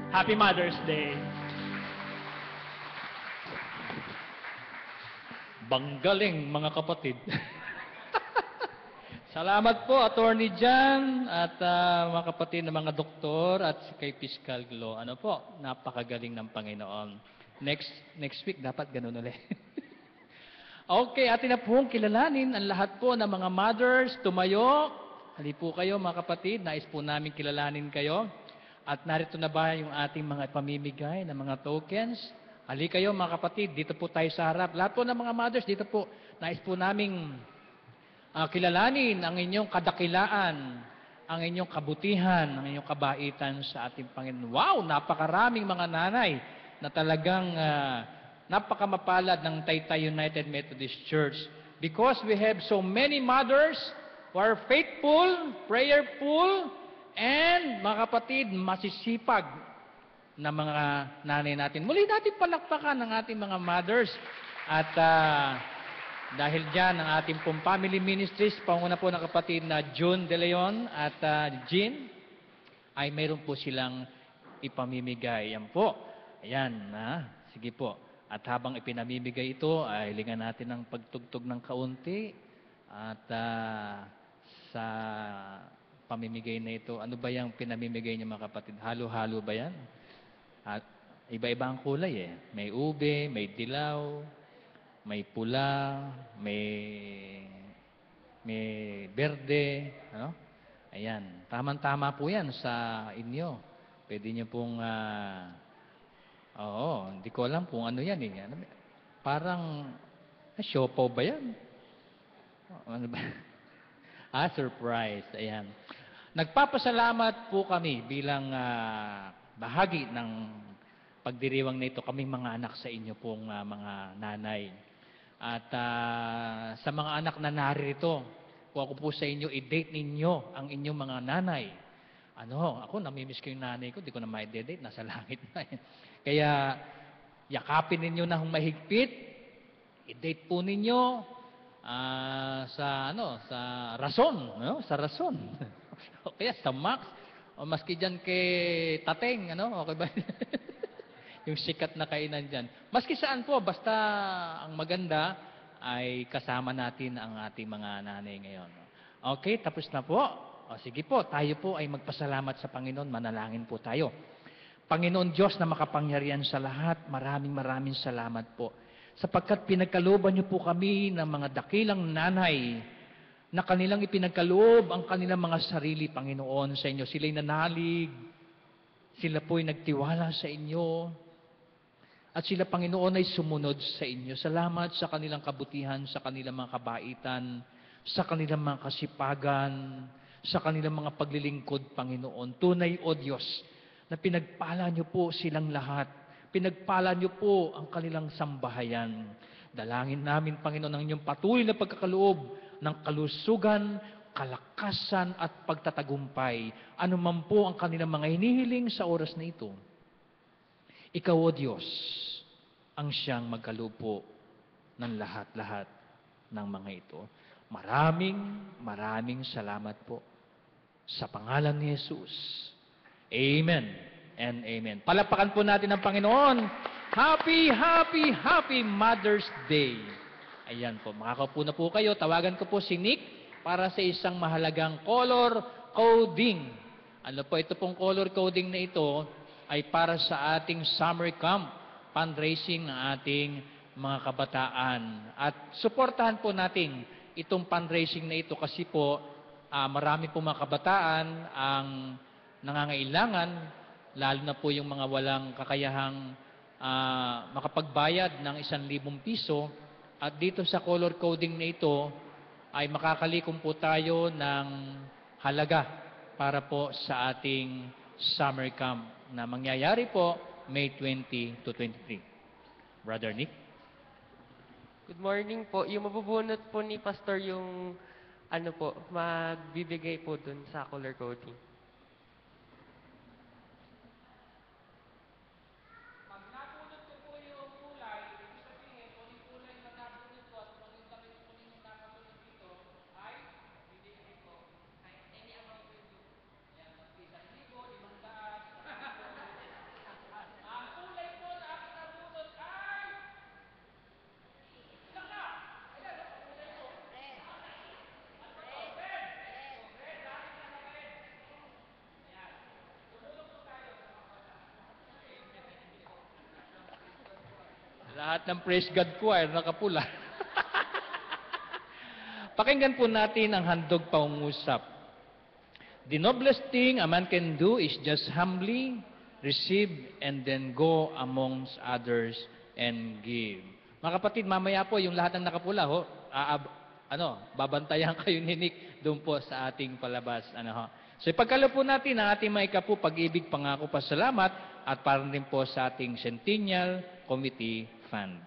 Speaker 7: Happy Mother's Day. Banggaling mga kapatid. Salamat po, Attorney Jan, at mga kapatid na mga doktor, at kay Fiscal Glo. Ano po, napakagaling ng Panginoon. Next week, dapat ganun ulit. Okay, atin na pong kilalanin ang lahat po ng mga mothers. Tumayo. Hali po kayo mga kapatid. Nais po namin kilalanin kayo. At narito na ba yung ating mga pamimigay ng mga tokens? Hali kayo mga kapatid. Dito po tayo sa harap. Lahat po ng mga mothers, dito po. Nais po naming kilalanin ang inyong kadakilaan, ang inyong kabutihan, ang inyong kabaitan sa ating Panginoon. Wow! Napakaraming mga nanay na talagang napakamapalad ng Taytay United Methodist Church because we have so many mothers who are faithful, prayerful, and mga kapatid, masisipag na mga nanay natin. Muli natin palakpakan ng ating mga mothers at dahil dyan ang ating pong family ministries, panguna po ng kapatid na June De Leon at Jean, ay mayroon po silang ipamimigay. Yan po. Ayan, sige po. At habang ipinamimigay ito, ay hilingan natin ng pagtugtog ng kaunti. At sa pamimigay na ito, ano ba yung pinamimigay niyo mga kapatid? Halo-halo ba yan? At iba-iba ang kulay eh. May ube, may dilaw, may pula, may berde. Ano? Ayan. Tama-tama po yan sa inyo. Pwede niyo pong oo, hindi ko alam kung ano yan eh. Parang, siopaw ba yan? Ano ba? Surprise. Ayan. Nagpapasalamat po kami bilang bahagi ng pagdiriwang na ito, kaming mga anak sa inyo pong mga nanay. At sa mga anak na narito, kung ako po sa inyo, i-date ninyo ang inyong mga nanay. Ako, namimiss ko yung nanay ko, di ko na ma-date, nasa langit na eh. Kaya, yakapin ninyo na humahigpit, i-date po ninyo sa rason, no? Sa rason. O kaya sa Max, o maski dyan kay Tateng, okay ba? Yung sikat na kainan dyan. Maski saan po, basta ang maganda ay kasama natin ang ating mga nanay ngayon. Okay, tapos na po. Sige po, tayo po ay magpasalamat sa Panginoon, manalangin po tayo. Panginoon Diyos na makapangyarihan sa lahat, maraming salamat po. Sapagkat pinagkalooban niyo po kami ng mga dakilang nanay na kanilang ipinagkaloob ang kanilang mga sarili, Panginoon, sa inyo. Sila'y nanalig, sila po'y nagtiwala sa inyo, at sila, Panginoon, ay sumunod sa inyo. Salamat sa kanilang kabutihan, sa kanilang mga kabaitan, sa kanilang mga kasipagan, sa kanilang mga paglilingkod, Panginoon. Tunay, O Diyos, na pinagpala niyo po silang lahat. Pinagpala niyo po ang kanilang sambahayan. Dalangin namin, Panginoon, ang inyong patuloy na pagkakaloob ng kalusugan, kalakasan at pagtatagumpay. Ano man po ang kanilang mga hinihiling sa oras na ito. Ikaw, O Diyos, ang siyang magkaloob ng lahat-lahat ng mga ito. Maraming salamat po sa pangalan ni Jesus. Amen and amen. Palapakan po natin ang Panginoon. Happy Mother's Day. Ayan po, makakaupo na po kayo. Tawagan ko po si Nick para sa isang mahalagang color coding.
Speaker 2: Ano po, ito pong color coding na ito ay para sa ating summer camp fundraising ng ating mga kabataan. At suportahan po natin itong fundraising na ito kasi po marami po mga kabataan ang nangangailangan, lalo na po yung mga walang kakayahang makapagbayad ng 1,000 piso. At dito sa color coding na ito ay makakalikom po tayo ng halaga para po sa ating summer camp na mangyayari po May 20 to 23. Brother Nick?
Speaker 8: Good morning po. Yung mabubunot po ni Pastor yung ano po, magbibigay po dun sa color coding.
Speaker 2: Lahat ng praise God choir nakapula. Pakinggan po natin ang handog pangungusap. The noblest thing a man can do is just humbly receive and then go amongst others and give. Mga kapatid, mamaya po yung lahat ng nakapula, babantayan kayo ni Nick doon po sa ating palabas. So ipagkalo po natin ang ating mga ikapu, pag-ibig, pangako, pasalamat at para rin po sa ating Centennial Committee Fund.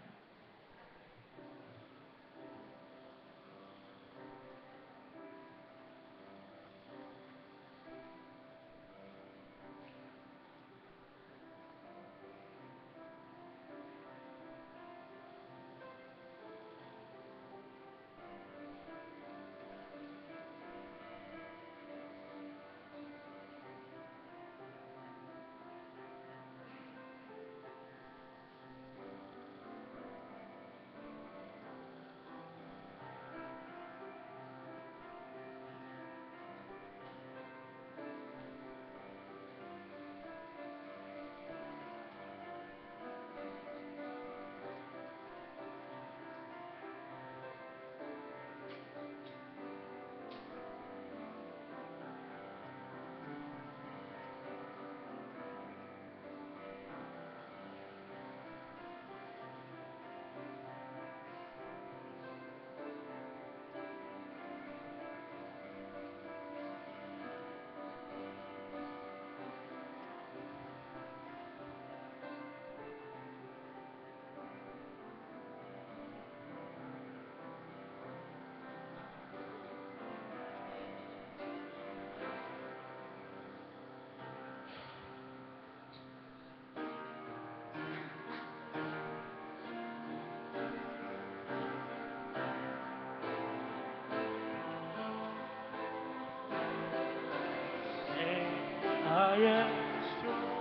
Speaker 7: I am strong.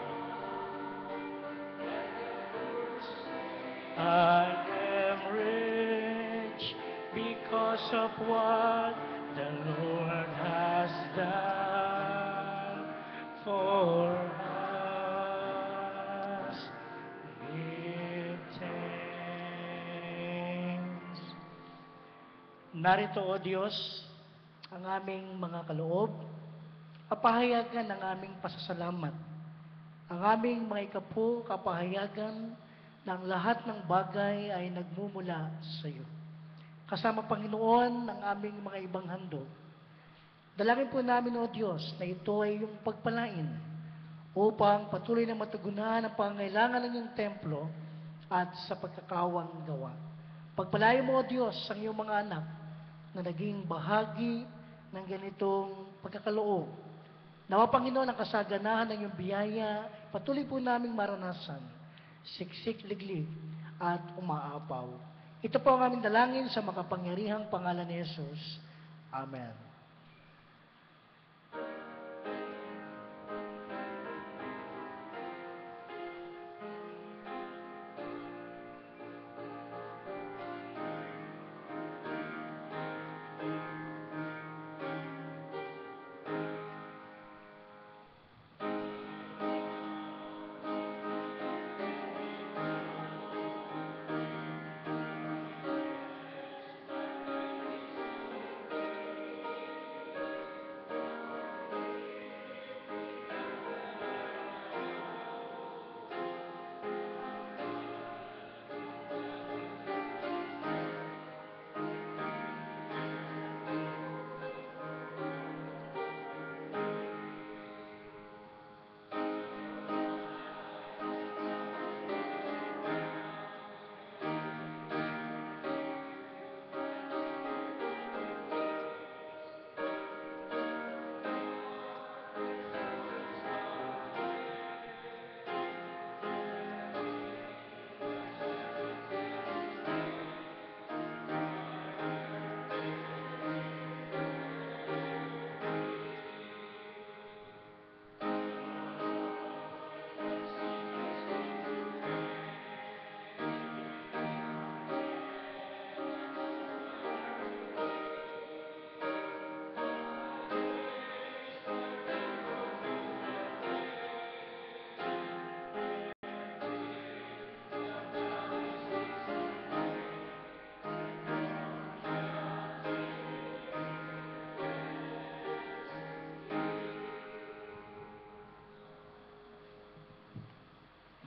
Speaker 7: I am rich because of what the Lord has done for us. Give thanks.
Speaker 1: Narito, O Diyos, ang aming mga kaloob, kapahayagan ng aming pasasalamat. Ang aming mga ikapu, kapahayagan ng lahat ng bagay ay nagmumula sa iyo. Kasama, Panginoon, ng aming mga ibang handog. Dalangin po namin, O Diyos, na ito ay iyong pagpalain upang patuloy na matugunan ang pangangailangan ng iyong templo at sa pagkakawang gawa. Pagpalain mo, O Diyos, ang iyong mga anak na naging bahagi ng ganitong pagkakaloob. Nawa, Panginoon, ang kasaganahan ng iyong biyaya, patuloy po naming maranasan, siksik, liglig, at umaapaw. Ito po ang aming dalangin sa makapangyarihang pangalan ni Jesus. Amen.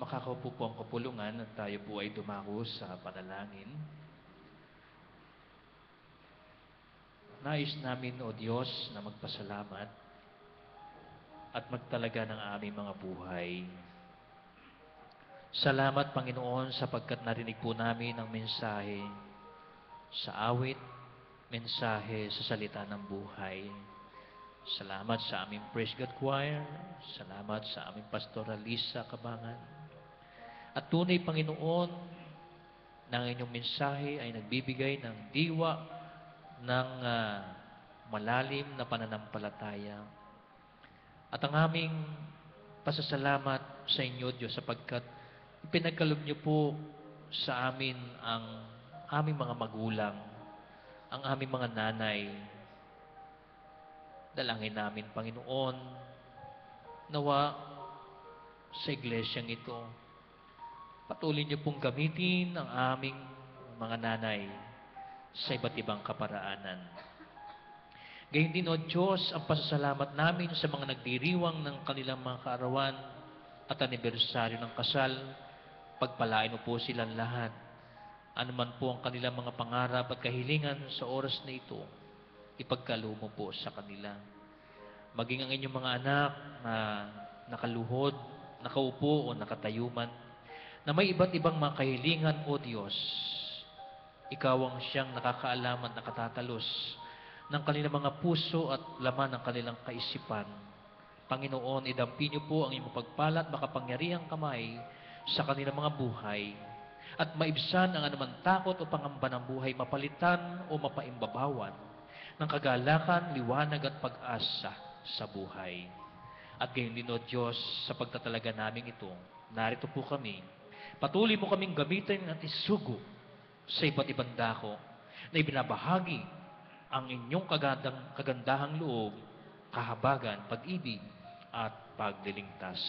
Speaker 2: makakaupo po ang kapulungan at tayo po ay dumako sa panalangin. Nais namin, O Diyos, na magpasalamat at magtalaga ng aming mga buhay. Salamat, Panginoon, sapagkat narinig po namin ang mensahe sa awit, mensahe sa salita ng buhay. Salamat sa aming Praise God Choir. Salamat sa aming Pastora Lisa Kabangan. At tunay, Panginoon, na ang inyong mensahe ay nagbibigay ng diwa ng malalim na pananampalataya. At ang aming pasasalamat sa inyo, Diyos, sapagkat ipinagkaloob niyo po sa amin ang aming mga magulang, ang aming mga nanay. Dalangin namin, Panginoon, nawa sa iglesyang ito, patuloy niyo pong gamitin ang aming mga nanay sa iba't ibang kaparaanan. Gayun din, O Diyos, ang pasasalamat namin sa mga nagdiriwang ng kanilang mga kaarawan at anibersaryo ng kasal. Pagpalain mo po silang lahat. Ano man po ang kanilang mga pangarap at kahilingan sa oras na ito, ipagkaloob mo po sa kanila. Maging ang inyong mga anak na nakaluhod, nakaupo o nakatayuman, na may iba't ibang mga kahilingan, O Diyos, Ikaw ang siyang nakakaalam at nakatatalos ng kanilang mga puso at laman ng kanilang kaisipan. Panginoon, idampi niyo po ang iyong pagpala at makapangyarihang kamay sa kanilang mga buhay at maibsan ang anumang takot o pangamba ng buhay, mapalitan o mapaimbabawan ng kagalakan, liwanag at pag-asa sa buhay. At gayon din, O Diyos, sa pagtatalaga namin ito, narito po kami. Patuloy mo kaming gamitin at isugo sa iba't ibang dako na ibinabahagi ang inyong kagandahang loob, kahabagan, pag-ibig, at paglilingtas.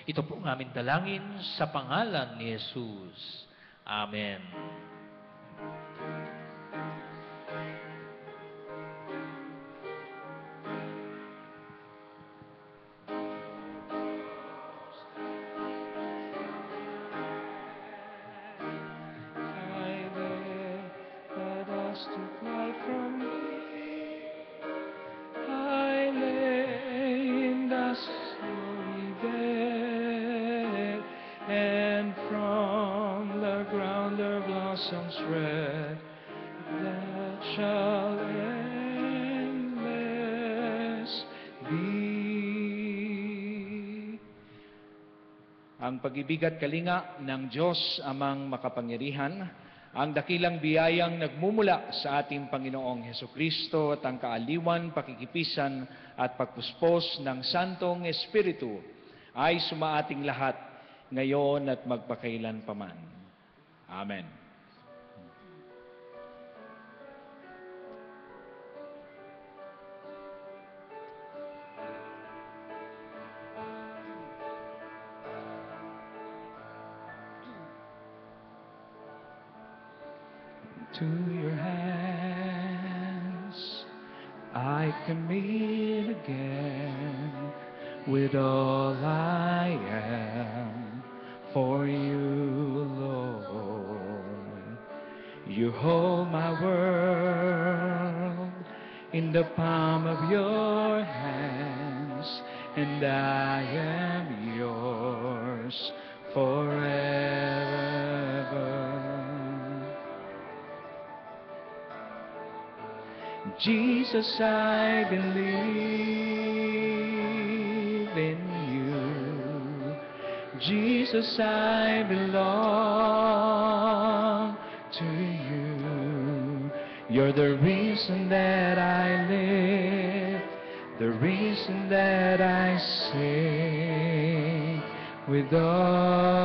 Speaker 2: Ito po ang aming dalangin sa pangalan ni Jesus. Amen.
Speaker 4: Ang pag-ibig at kalinga ng Diyos amang makapangyarihan, ang dakilang biyayang nagmumula sa ating Panginoong Hesukristo at ang kaaliwan, pakikipisan at pagpuspos ng Santong Espiritu ay sumaating lahat ngayon at magpakailan paman. Amen. To your hands I commit again with all I am for you, Lord. You hold my world in the palm of your hands, and I am yours forever. Jesus, I believe in you. Jesus, I belong to you. You're the reason that I live, the reason that I sing with all